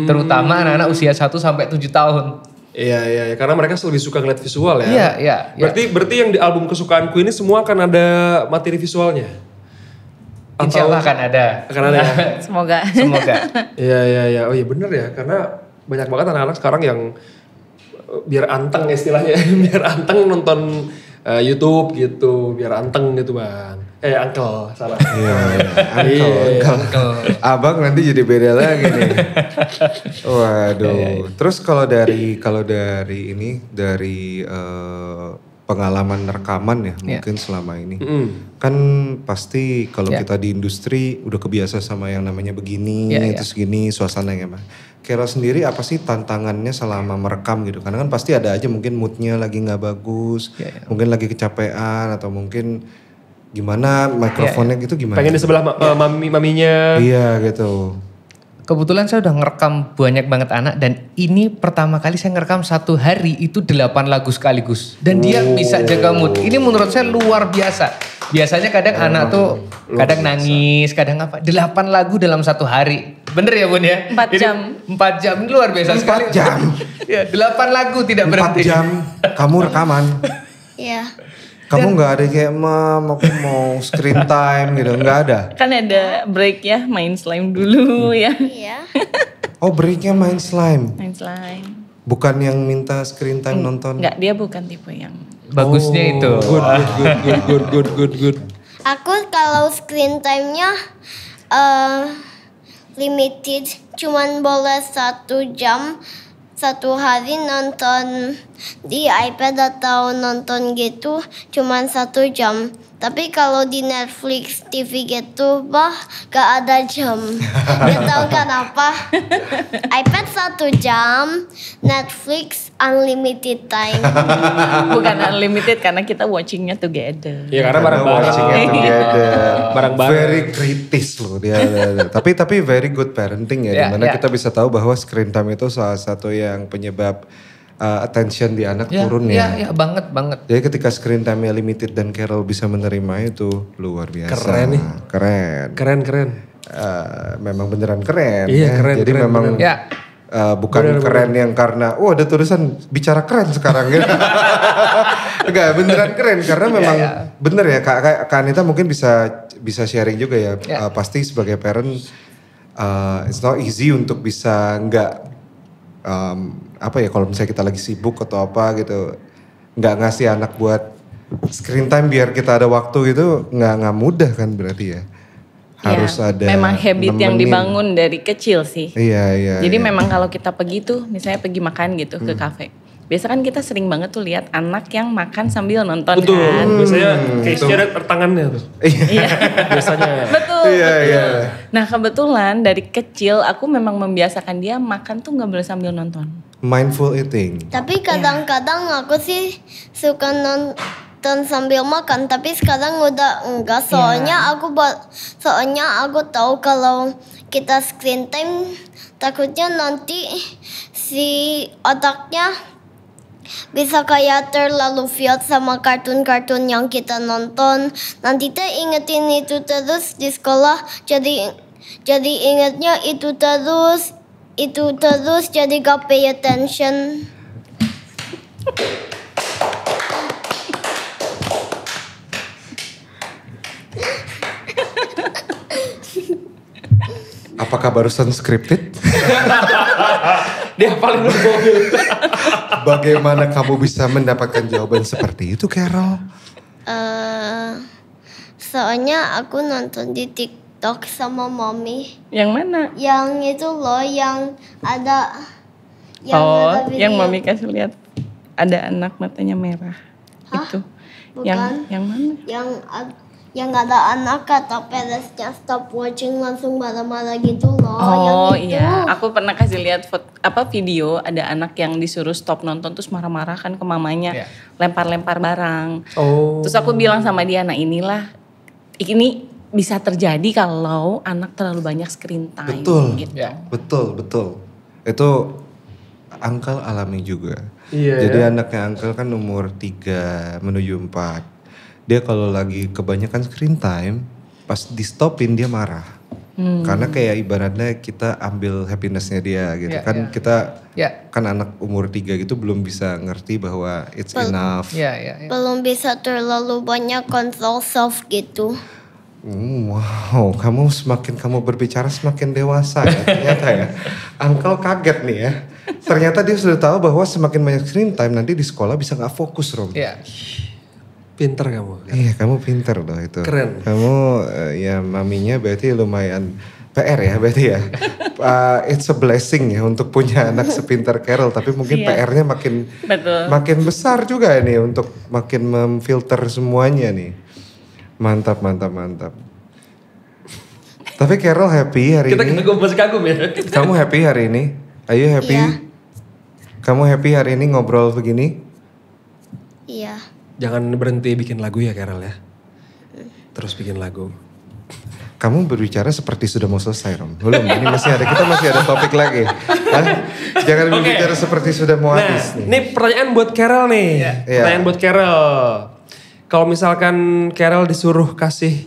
Speaker 3: Terutama anak-anak usia 1 sampai 7 tahun.
Speaker 2: Iya, karena mereka lebih suka ngeliat visual ya.
Speaker 3: Iya.
Speaker 2: Berarti yang di album kesukaanku ini semua akan ada materi visualnya.
Speaker 3: Insya Allah akan ada.
Speaker 2: Akan ada ya.
Speaker 4: Semoga.
Speaker 2: Iya. Oh iya bener ya, karena banyak banget anak-anak sekarang yang biar anteng istilahnya, biar anteng nonton YouTube gitu, biar anteng gitu Bang. Uncle, salah.
Speaker 1: Iya, Uncle. Abang nanti jadi beda lagi nih. Waduh. Terus kalau dari pengalaman rekaman ya mungkin selama ini. Kan pasti kalau kita di industri udah kebiasa sama yang namanya begini, terus gini suasananya Mas. Carol sendiri apa sih tantangannya selama merekam gitu? Karena kan pasti ada aja mungkin moodnya lagi nggak bagus, mungkin lagi kecapean atau mungkin gimana mikrofonnya gitu gimana?
Speaker 2: Pengen di sebelah maminya.
Speaker 1: Iya gitu.
Speaker 3: Kebetulan saya udah ngerekam banyak banget anak dan ini pertama kali saya ngerekam 1 hari itu 8 lagu sekaligus. Dan dia bisa jaga mood. Ini menurut saya luar biasa. Biasanya kadang anak tuh kadang nangis, kadang apa. 8 lagu dalam 1 hari. Bener ya Bun ya?
Speaker 4: 4 jam.
Speaker 3: 4 jam, ini luar biasa
Speaker 1: 4
Speaker 3: sekali.
Speaker 1: 4 jam?
Speaker 3: Ya 8 lagu tidak berhenti.
Speaker 1: 4 jam kamu rekaman?
Speaker 5: Iya.
Speaker 1: Kamu gak ada kayak Mam aku mau screen time gitu, gak ada?
Speaker 4: Kan ada break ya, main slime dulu ya.
Speaker 5: Iya.
Speaker 1: Oh breaknya main slime?
Speaker 4: Main slime.
Speaker 1: Bukan yang minta screen time nonton?
Speaker 4: Enggak, dia bukan tipe yang...
Speaker 3: Bagusnya itu.
Speaker 1: Good.
Speaker 5: Aku kalau screen time-nya limited, cuman boleh 1 jam 1 hari nonton di iPad atau nonton gitu cuman 1 jam. Tapi kalau di Netflix, TV gitu, gak ada jam. Gak tahu kenapa. iPad 1 jam, Netflix unlimited time.
Speaker 4: Bukan unlimited karena kita watchingnya together.
Speaker 2: Ya karena bareng-bareng.
Speaker 1: Watching it together.
Speaker 2: Bareng-bareng.
Speaker 1: Very kritis loh dia. Tapi very good parenting ya. Dimana kita bisa tahu bahwa screen time itu salah satu yang penyebab attention di anak turun ya.
Speaker 3: Ya banget.
Speaker 1: Jadi ketika screen time-nya limited dan Carol bisa menerima itu luar biasa.
Speaker 2: Keren nih. Keren.
Speaker 1: Memang beneran keren.
Speaker 2: Iya,
Speaker 1: ya.
Speaker 2: keren.
Speaker 1: Jadi
Speaker 2: keren,
Speaker 1: memang
Speaker 2: bener.
Speaker 1: bukan keren yang karena ada tulisan bicara keren sekarang gitu. Enggak, beneran keren karena memang bener ya Kak Anita mungkin bisa sharing juga ya. Pasti sebagai parent it's not easy untuk bisa kalau misalnya kita lagi sibuk atau apa gitu, nggak ngasih anak buat screen time biar kita ada waktu gitu, nggak mudah kan berarti ya. Harus ada
Speaker 4: memang habit yang dibangun dari kecil sih.
Speaker 1: Iya.
Speaker 4: Jadi memang kalau kita pergi tuh, misalnya pergi makan gitu ke kafe. Biasa kan kita sering banget tuh lihat anak yang makan sambil nonton.
Speaker 2: Betul.
Speaker 4: Kan.
Speaker 2: Biasanya case-nya ada tangannya tuh.
Speaker 4: Iya.
Speaker 2: Biasanya.
Speaker 4: Betul.
Speaker 1: Iya.
Speaker 4: Nah kebetulan dari kecil aku memang membiasakan dia makan tuh nggak boleh sambil nonton.
Speaker 1: Mindful eating.
Speaker 5: Tapi kadang-kadang aku sih suka nonton sambil makan, tapi sekarang udah enggak. Soalnya aku tahu kalau kita screen time takutnya nanti si otaknya bisa kayak terlalu filled sama kartun-kartun yang kita nonton. Nanti teh ingetin itu terus di sekolah, jadi ingetnya itu terus jadi gak pay attention.
Speaker 1: Apakah barusan scripted?
Speaker 2: Dia paling mobil.
Speaker 1: Bagaimana kamu bisa mendapatkan jawaban seperti itu, Carol?
Speaker 5: Soalnya aku nonton di TikTok sama mommy.
Speaker 4: Yang mana?
Speaker 5: Yang itu loh, yang ada video.
Speaker 4: Yang mami kasih lihat ada anak matanya merah.
Speaker 5: Hah?
Speaker 4: Itu.
Speaker 5: Bukan.
Speaker 4: Yang mana?
Speaker 5: Yang ada anak kata parents-nya stop watching langsung marah-marah gitu loh. Yang itu.
Speaker 4: Iya, aku pernah kasih lihat video ada anak yang disuruh stop nonton terus marah-marah kan ke mamanya, lempar-lempar barang. Terus aku bilang sama dia, nah inilah ini bisa terjadi kalau anak terlalu banyak screen time.
Speaker 1: Betul,
Speaker 4: gitu.
Speaker 1: betul. Itu Uncle alami juga.
Speaker 2: Iya.
Speaker 1: Jadi anaknya Uncle kan umur 3 menuju 4. Dia kalau lagi kebanyakan screen time, pas di stopin dia marah. Karena kayak ibaratnya kita ambil happinessnya dia gitu. Kita kan anak umur 3 gitu belum bisa ngerti bahwa it's enough.
Speaker 5: Belum bisa terlalu banyak kontrol self gitu.
Speaker 1: Wow, semakin kamu berbicara semakin dewasa ya ternyata ya. Uncle kaget nih ya. Ternyata dia sudah tahu bahwa semakin banyak screen time nanti di sekolah bisa gak fokus, Rom.
Speaker 2: Pinter kamu.
Speaker 1: Iya, kamu pinter loh itu.
Speaker 2: Keren.
Speaker 1: Kamu ya maminya berarti lumayan PR ya berarti ya. It's a blessing ya untuk punya anak sepintar Carol. Tapi mungkin PR-nya makin besar juga ini untuk makin memfilter semuanya nih. Mantap. Tapi Carol happy hari ini.
Speaker 2: Kita masih kagum ya.
Speaker 1: Kamu happy hari ini? Are you happy?
Speaker 5: Iya.
Speaker 1: Kamu happy hari ini ngobrol begini?
Speaker 5: Iya.
Speaker 2: Jangan berhenti bikin lagu ya Carol ya. Terus bikin lagu.
Speaker 1: Kamu berbicara seperti sudah mau selesai, Rom. Belum, ini kita masih ada topik lagi. Jangan berbicara seperti sudah mau habis nih.
Speaker 2: Ini pertanyaan buat Carol nih. Pertanyaan buat Carol. Kalau misalkan Carol disuruh kasih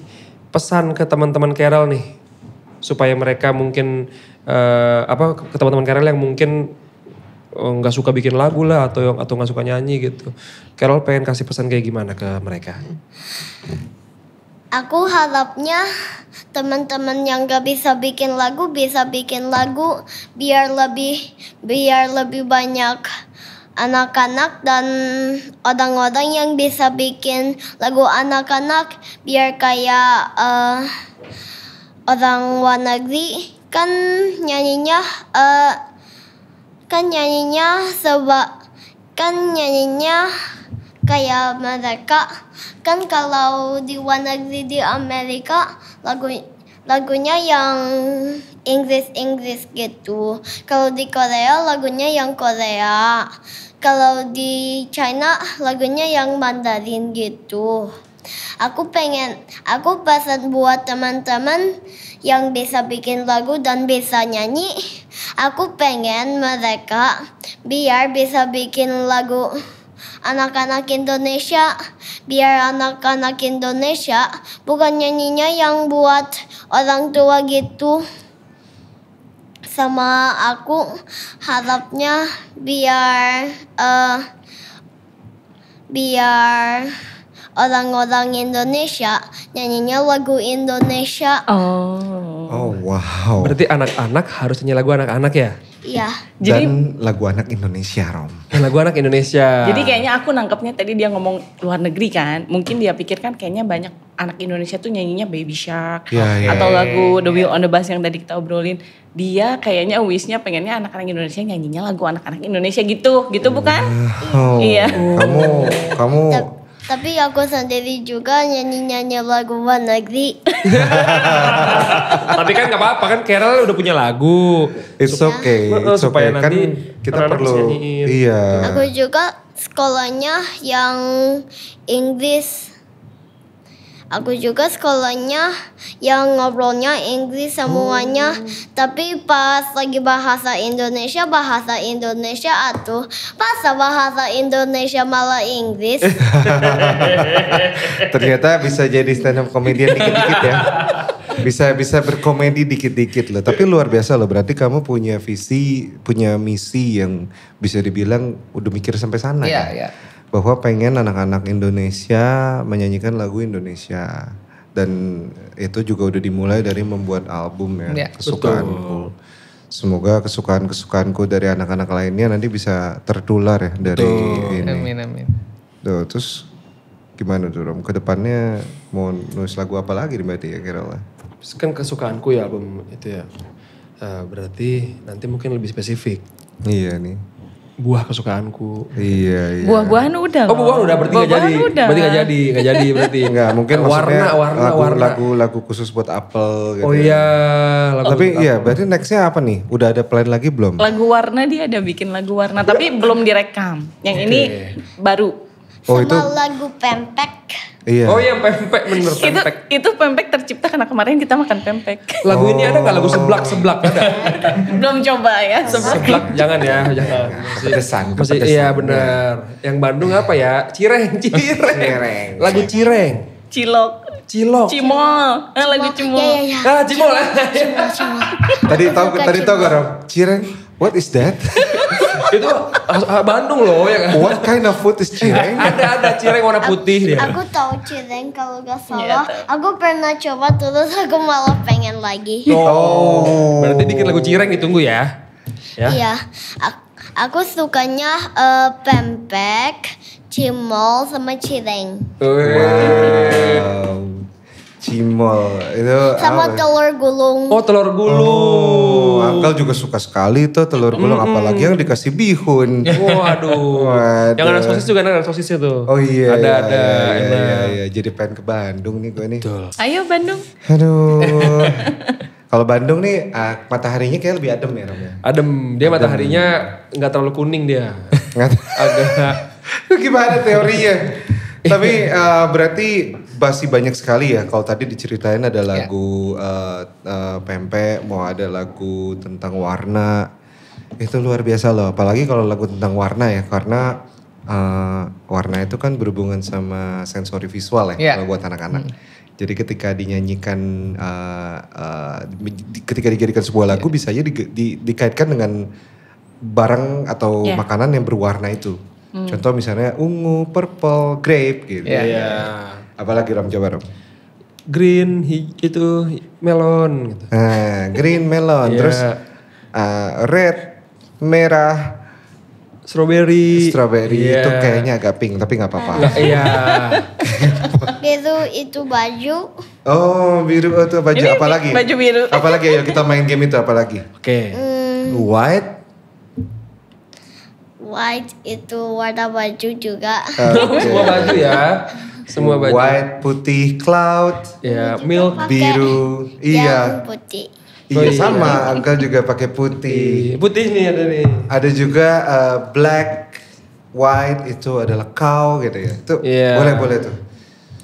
Speaker 2: pesan ke teman-teman Carol nih, supaya mereka mungkin ke teman-teman Carol yang mungkin nggak suka bikin lagu lah atau nggak suka nyanyi gitu. Carol pengen kasih pesan kayak gimana ke mereka?
Speaker 5: Aku harapnya teman-teman yang gak bisa bikin lagu biar lebih banyak anak-anak dan orang-orang yang bisa bikin lagu anak-anak biar kayak orang luar negeri kan nyanyinya kan nyanyinya kayak mereka. Kan kalau di luar negeri di Amerika lagunya yang Inggris gitu. Kalau di Korea lagunya yang Korea. Kalau di China lagunya yang Mandarin gitu. Aku pesan buat teman-teman yang bisa bikin lagu dan bisa nyanyi. Aku pengen mereka biar bisa bikin lagu anak-anak Indonesia. Biar anak-anak Indonesia bukan nyanyinya yang buat orang tua gitu. Sama aku harapnya biar orang-orang Indonesia nyanyinya lagu Indonesia.
Speaker 1: Oh wow.
Speaker 2: Berarti anak-anak harus nyanyi lagu anak-anak ya?
Speaker 5: Iya.
Speaker 1: Dan lagu anak Indonesia, Rom.
Speaker 2: Lagu anak Indonesia.
Speaker 4: Jadi kayaknya aku nangkepnya tadi dia ngomong luar negeri kan. Mungkin dia pikir kan kayaknya banyak anak Indonesia tuh nyanyinya Baby Shark. Atau lagu The Wheel on the Bus yang tadi kita obrolin. Dia kayaknya wishnya pengennya anak-anak Indonesia nyanyinya lagu anak-anak Indonesia gitu. Gitu bukan? Iya.
Speaker 1: Kamu
Speaker 5: Tapi aku sendiri juga nyanyi-nyanyi lagu luar negeri.
Speaker 2: Tapi kan gak apa-apa kan Carol udah punya lagu.
Speaker 1: It's okay. It's
Speaker 2: Supaya
Speaker 1: okay. Kan
Speaker 2: nanti
Speaker 1: kita
Speaker 2: anak-anak
Speaker 1: perlu
Speaker 2: nyanyiin.
Speaker 1: iya.
Speaker 5: Aku juga sekolahnya yang Inggris. Aku juga sekolahnya yang ngobrolnya Inggris semuanya. Tapi pas lagi bahasa Indonesia atuh. Pas bahasa Indonesia malah Inggris.
Speaker 1: Ternyata bisa jadi stand up comedian dikit-dikit ya. Bisa berkomedi dikit-dikit loh. Tapi luar biasa loh. Berarti kamu punya visi, punya misi yang bisa dibilang udah mikir sampai sana ya.
Speaker 3: Iya.
Speaker 1: Bahwa pengen anak-anak Indonesia menyanyikan lagu Indonesia. Dan itu juga udah dimulai dari membuat album ya. Kesukaanku. Semoga kesukaanku dari anak-anak lainnya nanti bisa tertular ya dari ini.
Speaker 3: Amin.
Speaker 1: Tuh, terus gimana tuh Rom? Kedepannya mau nulis lagu apa lagi berarti ya kira-kira?
Speaker 2: Kan kesukaanku ya album itu ya. Berarti nanti mungkin lebih spesifik.
Speaker 1: Iya nih.
Speaker 2: Buah kesukaanku.
Speaker 1: Iya.
Speaker 4: Buah-buahan udah.
Speaker 2: Oh buah udah berarti gak jadi.
Speaker 4: Udah.
Speaker 2: Berarti gak jadi berarti.
Speaker 1: Enggak, mungkin maksudnya
Speaker 2: warna.
Speaker 1: lagu khusus buat apel gitu.
Speaker 2: Oh iya.
Speaker 1: Tapi iya berarti nextnya apa nih? Udah ada plan lagi belum?
Speaker 4: Lagu warna dia ada bikin lagu warna tapi belum direkam. Yang ini baru.
Speaker 1: Oh
Speaker 5: Sama
Speaker 1: itu
Speaker 5: lagu Pempek.
Speaker 1: iya.
Speaker 2: Oh iya pempek bener pempek.
Speaker 4: Itu pempek tercipta karena kemarin kita makan pempek.
Speaker 2: Lagu ini ada gak lagu seblak ada?
Speaker 4: Belum coba ya seblak.
Speaker 2: Seblak jangan ya, jangan.
Speaker 1: Kepedesan.
Speaker 2: Masih iya benar. Yang Bandung apa ya? Cireng. Lagu cireng.
Speaker 4: Cilok. Cimol. Lagu cimol.
Speaker 5: Iya.
Speaker 2: Ah, cimol.
Speaker 1: Tadi tahu gak Rom? Cireng. What is that?
Speaker 2: Itu Bandung loh ya kan.
Speaker 1: What kind of food is cireng?
Speaker 2: Ada cireng warna putih dia.
Speaker 5: Aku tahu cireng kalau gak salah. Aku pernah coba terus aku malah pengen lagi.
Speaker 2: Oh. Berarti bikin lagu cireng ditunggu ya.
Speaker 5: Iya. Aku sukanya pempek, cimol sama cireng.
Speaker 1: Wow. Cimol itu
Speaker 5: Sama
Speaker 1: apa?
Speaker 5: telur gulung.
Speaker 2: Oh telur gulung.
Speaker 1: Uncle juga suka sekali tuh telur gulung apalagi yang dikasih bihun.
Speaker 2: Waduh. Yang ada sosis juga ada sosisnya tuh.
Speaker 1: Oh iya.
Speaker 2: Ada
Speaker 1: Iya,
Speaker 2: enak.
Speaker 1: Jadi pengen ke Bandung nih gue nih.
Speaker 2: Betul.
Speaker 4: Ayo Bandung.
Speaker 1: Aduh. Kalau Bandung nih mataharinya kayak lebih adem ya Rom ya.
Speaker 2: Adem. Dia mataharinya nggak terlalu kuning dia. Agak.
Speaker 1: Gimana teorinya? Tapi berarti masih banyak sekali ya. Kalau tadi diceritain ada lagu pempek, mau ada lagu tentang warna. Itu luar biasa loh. Apalagi kalau lagu tentang warna ya. Karena warna itu kan berhubungan sama sensori visual ya kalau buat anak-anak. Jadi ketika dinyanyikan, ketika dijadikan sebuah lagu bisa aja dikaitkan dengan barang atau makanan yang berwarna itu. Contoh misalnya ungu, purple, grape gitu.
Speaker 2: Iya.
Speaker 1: Apalagi Rom, coba Rom.
Speaker 2: Green, itu melon gitu.
Speaker 1: Nah, green melon, terus red, merah,
Speaker 2: Strawberry.
Speaker 1: itu kayaknya agak pink tapi nggak apa-apa.
Speaker 2: Iya.
Speaker 5: Biru itu baju.
Speaker 1: Oh biru itu baju
Speaker 4: Ini
Speaker 1: apalagi?
Speaker 4: baju biru.
Speaker 1: Apalagi ayo kita main game itu apalagi?
Speaker 2: Oke.
Speaker 1: White,
Speaker 5: white itu warna baju juga.
Speaker 2: Semua baju ya. Semua baju.
Speaker 1: White, putih, cloud,
Speaker 2: Ya, milk.
Speaker 5: Pakai
Speaker 1: biru.
Speaker 5: Yang
Speaker 1: Iya.
Speaker 5: putih.
Speaker 1: Iya
Speaker 2: Oh, iya.
Speaker 1: sama, Uncle juga pakai putih.
Speaker 2: Putih nih ada nih.
Speaker 1: Ada juga black, white itu adalah cow gitu ya. Itu
Speaker 2: Iya.
Speaker 1: boleh tuh.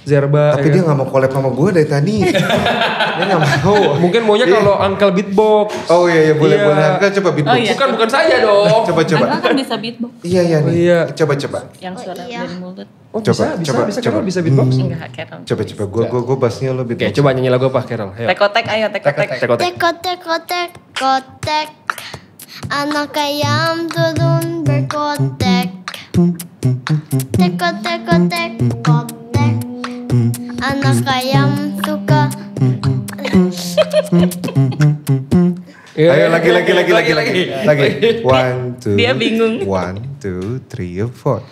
Speaker 2: Zerba.
Speaker 1: Tapi dia nggak mau collab sama gue dari tadi. Dia nggak mau.
Speaker 2: Mungkin maunya kalau Uncle beatbox.
Speaker 1: Oh iya boleh.
Speaker 2: Iya.
Speaker 1: Uncle coba beatbox.
Speaker 4: Oh, iya.
Speaker 2: Bukan saya dong.
Speaker 1: Coba.
Speaker 4: Uncle kan bisa beatbox.
Speaker 1: Iya nih.
Speaker 2: Oh, iya.
Speaker 1: Coba.
Speaker 4: Yang suara
Speaker 5: iya.
Speaker 4: dari mulut.
Speaker 2: Oh
Speaker 1: Coba,
Speaker 2: bisa
Speaker 1: coba.
Speaker 2: Carol bisa beatbox.
Speaker 4: Enggak, Carol.
Speaker 1: Coba. Gue bassnya lo
Speaker 2: Oke,
Speaker 1: beatbox.
Speaker 2: coba nyanyi lagu apa Carol? Ayo.
Speaker 4: Tekotek, ayo tekotek.
Speaker 2: Tekotek.
Speaker 5: Kotek. Anak ayam turun berkotek. Kotek. Anak ayam suka.
Speaker 1: Ayo lagi. 1, 2.
Speaker 4: Dia bingung.
Speaker 1: 1, 2, 3, 4.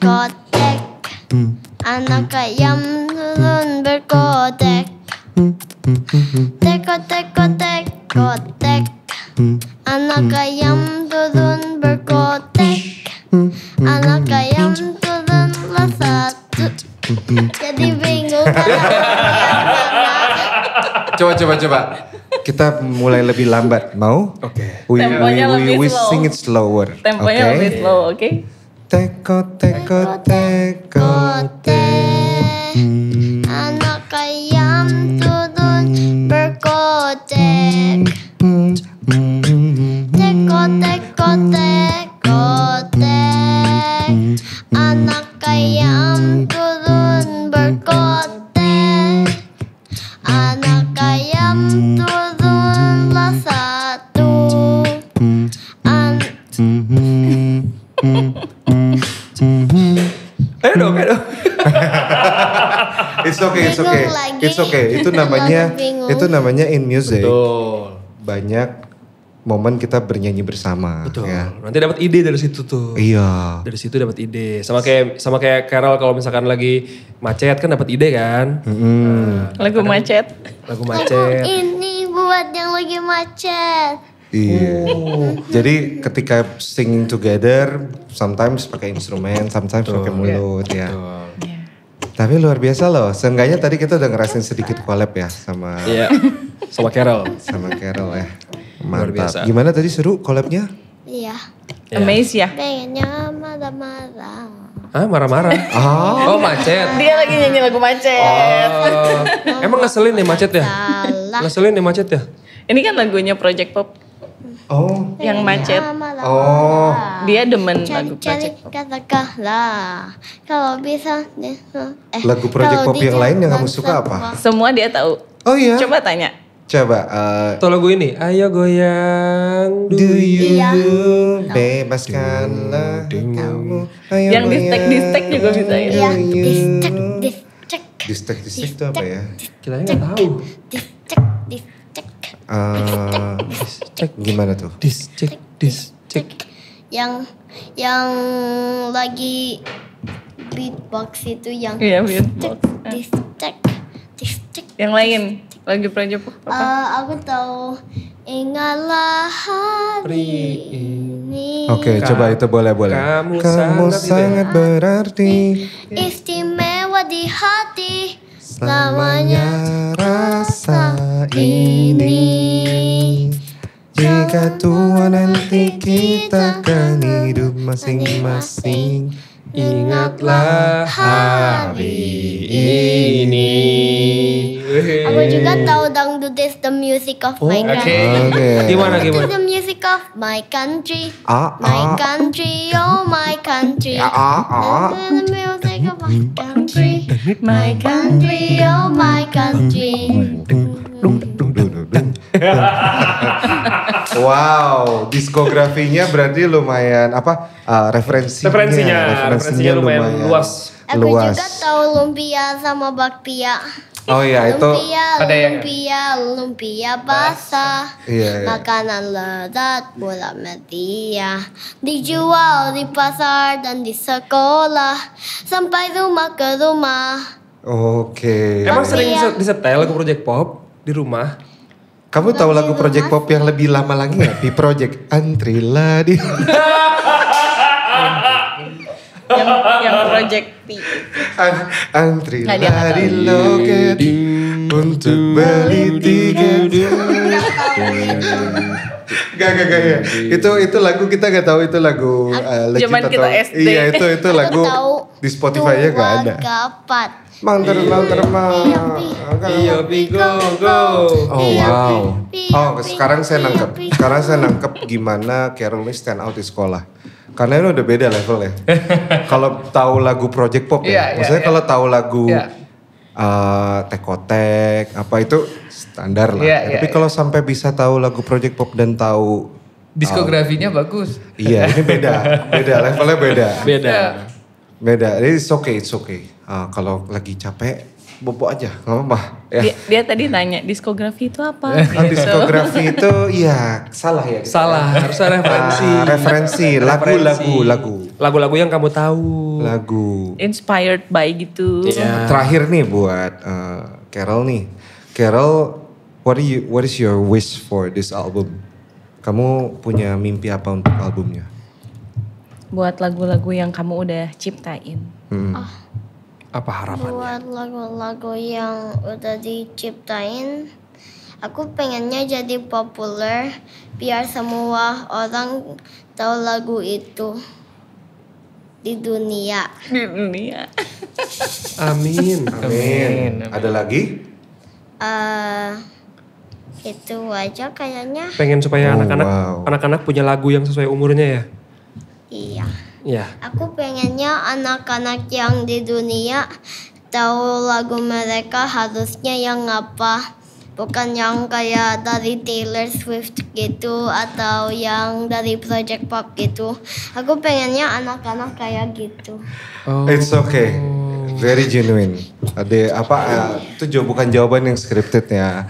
Speaker 5: Kotek. Anak ayam turun berkotek. Kotek. Anak ayam turun berkotek. Anak ayam turunlah satu. Jadi bingung
Speaker 1: Coba. Kita mulai lebih lambat. Mau?
Speaker 2: Oke.
Speaker 4: Temponya lebih
Speaker 1: we
Speaker 4: slow.
Speaker 1: sing it slower.
Speaker 4: Temponya lebih slow, oke?
Speaker 1: Kotek.
Speaker 5: Anak ayam turun berkotek. Kotek. Anak ayam turun berkotek. Anak ayam turunlah satu.
Speaker 2: Ayo dong.
Speaker 1: It's okay.
Speaker 5: Bingung lagi.
Speaker 1: It's okay.
Speaker 5: Bingung.
Speaker 1: Itu namanya in music.
Speaker 2: Betul.
Speaker 1: Banyak momen kita bernyanyi bersama.
Speaker 2: Betul.
Speaker 1: Ya.
Speaker 2: Nanti dapat ide dari situ tuh.
Speaker 1: Iya.
Speaker 2: Dari situ dapat ide. Sama kayak Carol kalau misalkan lagi macet kan dapat ide kan.
Speaker 4: Lagu macet.
Speaker 2: Lagu
Speaker 5: Lagu
Speaker 2: macet.
Speaker 5: ini buat yang lagi macet.
Speaker 1: Iya. Jadi ketika singing together, sometimes pakai instrumen, sometimes pakai mulut ya.
Speaker 2: Betul.
Speaker 1: Tapi luar biasa loh. Seenggaknya tadi kita udah ngerasain sedikit collab ya sama
Speaker 2: Iya. Sama Carol.
Speaker 1: Carol ya.
Speaker 2: Luar biasa.
Speaker 1: Mantap. Gimana tadi seru collabnya?
Speaker 5: Iya.
Speaker 4: Amaze ya.
Speaker 5: Pengennya marah-marah.
Speaker 2: Ah marah-marah. Oh macet.
Speaker 4: Dia lagi nyanyi lagu macet.
Speaker 2: Oh. Emang ngeselin nih macet ya?
Speaker 5: Salah.
Speaker 2: Ngeselin nih macet ya?
Speaker 4: Ini kan lagunya Project Pop
Speaker 1: Oh.
Speaker 4: yang macet.
Speaker 1: Oh.
Speaker 4: Dia demen lagu
Speaker 5: Cari-cari
Speaker 4: Project Pop.
Speaker 5: katakanlah. Kalau bisa.
Speaker 1: Lagu Project
Speaker 5: kalau
Speaker 1: Pop yang
Speaker 5: di
Speaker 1: lain yang
Speaker 5: zaman
Speaker 1: kamu suka apa?
Speaker 4: Semua dia tahu.
Speaker 1: Oh iya.
Speaker 4: Coba tanya.
Speaker 1: Coba.
Speaker 2: Atau lagu ini, ayo goyang.
Speaker 1: Do you
Speaker 5: Iya.
Speaker 1: bebaskanlah kamu. Ayo
Speaker 4: Yang di-stack juga bisa ya.
Speaker 5: Iya, discek.
Speaker 1: Distek itu apa ya?
Speaker 2: Kita nggak tahu.
Speaker 5: Discek.
Speaker 2: Cek.
Speaker 1: Gimana tuh?
Speaker 2: Cek.
Speaker 5: Yang lagi beatbox itu yang
Speaker 4: Iya, beatbox.
Speaker 5: discek.
Speaker 4: Yang lain, lagi Project Pop apa?
Speaker 5: Aku tahu ingatlah hari ini.
Speaker 1: Oke, coba itu boleh.
Speaker 2: Kamu
Speaker 1: sangat
Speaker 2: sangat
Speaker 1: berarti
Speaker 5: Istimewa di hati
Speaker 1: selamanya rasa ini. Jika tua nanti kita kan hidup masing-masing.
Speaker 2: Ingatlah hari ini.
Speaker 5: Aku juga tahu dangdut is the music of my country.
Speaker 1: Oke.
Speaker 2: Gimana?
Speaker 5: It is the music of my country.
Speaker 1: Ah,
Speaker 5: My country, oh my country. The music of my country. My country, oh my country.
Speaker 1: Wow, diskografinya berarti lumayan referensinya
Speaker 2: lumayan luas.
Speaker 5: Aku juga tahu lumpia sama bakpia.
Speaker 1: Oh iya itu
Speaker 3: ada yang-
Speaker 5: lumpia basah.
Speaker 1: Iya.
Speaker 5: Makanan lezat bola media dijual di pasar dan di sekolah sampai rumah ke rumah.
Speaker 1: Oke.
Speaker 2: Emang sering
Speaker 5: Iya.
Speaker 2: disetel lagu Project Pop di rumah?
Speaker 1: Kamu tahu lagu Project Pop yang lebih lama lagi nggak? Di Project Antrilah di.
Speaker 4: yang Project P.
Speaker 1: Antrilah di loket untuk beli tiket. Gak ya. Itu lagu kita gak tahu itu lagu legit
Speaker 4: Zaman
Speaker 1: atau
Speaker 4: kita SD.
Speaker 1: Iya itu lagu di Spotify-nya gak ada. Mang terbang.
Speaker 2: Iya, go go.
Speaker 1: Oh wow. Oh sekarang saya nangkep gimana Carol ini stand out di sekolah. Karena ini udah beda levelnya. Kalau tahu lagu Project Pop ya, maksudnya kalau tahu lagu Tekotek apa itu standar lah. Tapi kalau sampai bisa tahu lagu Project Pop dan tahu
Speaker 3: diskografinya bagus.
Speaker 1: Iya ini beda levelnya beda. Beda, it's okay. Kalau lagi capek, bobo aja, nggak apa-apa. Ya.
Speaker 4: Dia tadi nanya diskografi itu apa?
Speaker 1: Diskografi itu, ya salah ya.
Speaker 2: Salah, harusnya referensi. Lagu-lagu yang kamu tahu.
Speaker 1: Lagu.
Speaker 4: Inspired by gitu.
Speaker 2: Yeah.
Speaker 1: Terakhir nih buat Carol nih. Carol, what is your wish for this album? Kamu punya mimpi apa untuk albumnya?
Speaker 4: Buat lagu-lagu yang kamu udah ciptain.
Speaker 2: Apa harapannya?
Speaker 5: Buat lagu-lagu yang udah diciptain, aku pengennya jadi populer biar semua orang tahu lagu itu di dunia.
Speaker 2: Amin.
Speaker 1: Ada lagi?
Speaker 5: Itu aja kayaknya.
Speaker 2: Pengen supaya anak-anak punya lagu yang sesuai umurnya ya?
Speaker 5: Iya.
Speaker 2: Iya.
Speaker 5: Aku pengennya anak-anak yang di dunia tahu lagu mereka harusnya yang apa. Bukan yang kayak dari Taylor Swift gitu atau yang dari Project Pop gitu. Aku pengennya anak-anak kayak gitu.
Speaker 1: It's okay. Very genuine. Ada itu bukan jawaban yang scripted ya.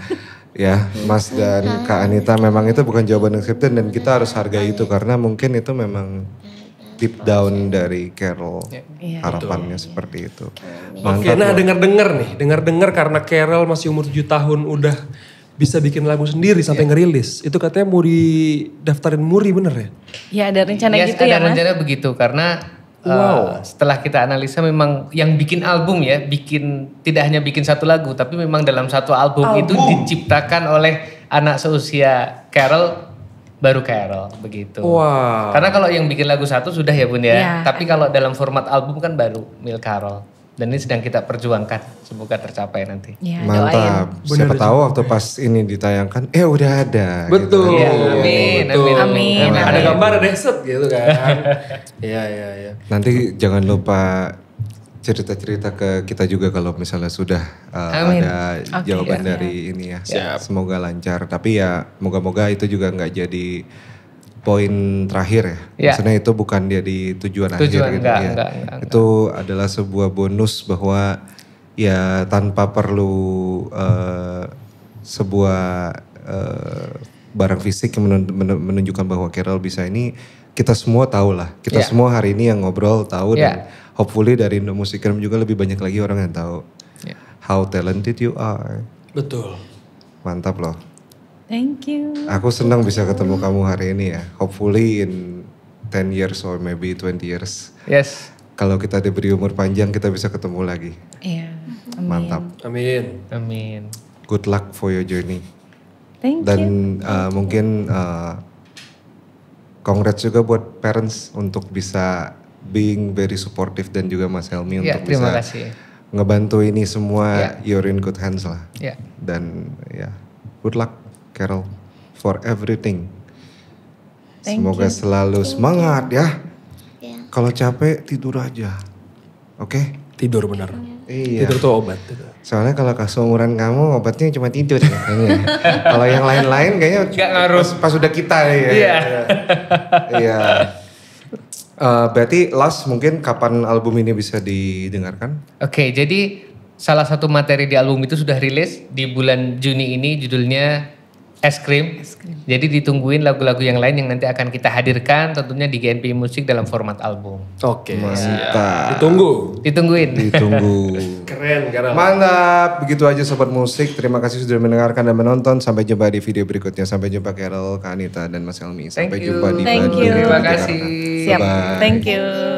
Speaker 1: Ya, Mas dan Kak Anita memang itu bukan jawaban yang scripted dan kita harus hargai itu karena mungkin itu memang deep down dari Carol. Harapannya seperti itu.
Speaker 2: Oke, nah dengar-dengar karena Carol masih umur 7 tahun udah bisa bikin lagu sendiri sampai ngerilis. Itu katanya mau didaftarin Muri bener ya?
Speaker 4: Ya ada rencana gitu
Speaker 3: Ada
Speaker 4: ya Mas?
Speaker 3: rencana begitu karena setelah kita analisa memang yang bikin album ya, tidak hanya bikin satu lagu tapi memang dalam satu album itu diciptakan oleh anak seusia Carol, baru Carol begitu.
Speaker 2: Wow.
Speaker 3: Karena kalau yang bikin lagu satu sudah ya Bun ya, tapi kalau dalam format album kan baru Mil Carol. Dan ini sedang kita perjuangkan, semoga tercapai nanti.
Speaker 4: Ya,
Speaker 1: mantap.
Speaker 4: doain.
Speaker 1: Siapa tahu waktu pas ini ditayangkan, udah ada.
Speaker 2: Betul.
Speaker 1: Gitu.
Speaker 3: Ya, amin.
Speaker 2: Ada gambar deh set gitu kan. Iya.
Speaker 1: Nanti jangan lupa cerita-cerita ke kita juga kalau misalnya sudah ada jawaban dari ini ya.
Speaker 2: Siap.
Speaker 1: Semoga lancar. Tapi ya moga-moga itu juga nggak jadi poin terakhir ya. Maksudnya itu bukan jadi tujuan akhir gitu
Speaker 3: enggak.
Speaker 1: Itu adalah sebuah bonus bahwa ya tanpa perlu sebuah barang fisik yang menunjukkan bahwa Carol bisa ini, kita semua tahu lah. Kita semua hari ini yang ngobrol tahu dan hopefully dari Indo Music Room juga lebih banyak lagi orang yang tahu how talented you are.
Speaker 2: Betul.
Speaker 1: Mantap loh.
Speaker 4: Thank you.
Speaker 1: Aku senang bisa ketemu kamu hari ini ya. Hopefully in 10 years or maybe 20 years.
Speaker 3: Yes.
Speaker 1: Kalau kita diberi umur panjang kita bisa ketemu lagi.
Speaker 4: Iya.
Speaker 1: Mantap.
Speaker 3: Amin.
Speaker 1: Good luck for your journey.
Speaker 4: Thank you.
Speaker 1: Dan mungkin congrats juga buat parents untuk bisa being very supportive dan juga Mas Helmi untuk
Speaker 3: terima
Speaker 1: bisa
Speaker 3: kasih.
Speaker 1: ngebantu ini semua. You're in good hands lah. Dan good luck Carol for everything. Semoga selalu semangat ya. Kalau capek tidur aja. Oke?
Speaker 2: Tidur benar.
Speaker 1: Iya.
Speaker 2: Tidur tuh obat.
Speaker 1: Soalnya kalau seumuran kamu obatnya cuma tidur ya kayaknya. Kalau yang lain-lain kayaknya
Speaker 3: nggak ngaruh.
Speaker 1: Pas udah kita ya. Iya. Berarti last mungkin kapan album ini bisa didengarkan?
Speaker 3: Oke, jadi salah satu materi di album itu sudah rilis di bulan Juni ini, judulnya Es krim. Jadi ditungguin lagu-lagu yang lain yang nanti akan kita hadirkan tentunya di GNP Musik dalam format album.
Speaker 2: Oke.
Speaker 1: Mantap.
Speaker 3: Ditungguin.
Speaker 2: Keren, Karel.
Speaker 1: Mantap. Begitu aja Sobat Musik. Terima kasih sudah mendengarkan dan menonton. Sampai jumpa di video berikutnya. Sampai jumpa Karel, Kak Anita, dan Mas Helmi. Sampai jumpa di
Speaker 3: Terima kasih.
Speaker 4: Siap. Thank you.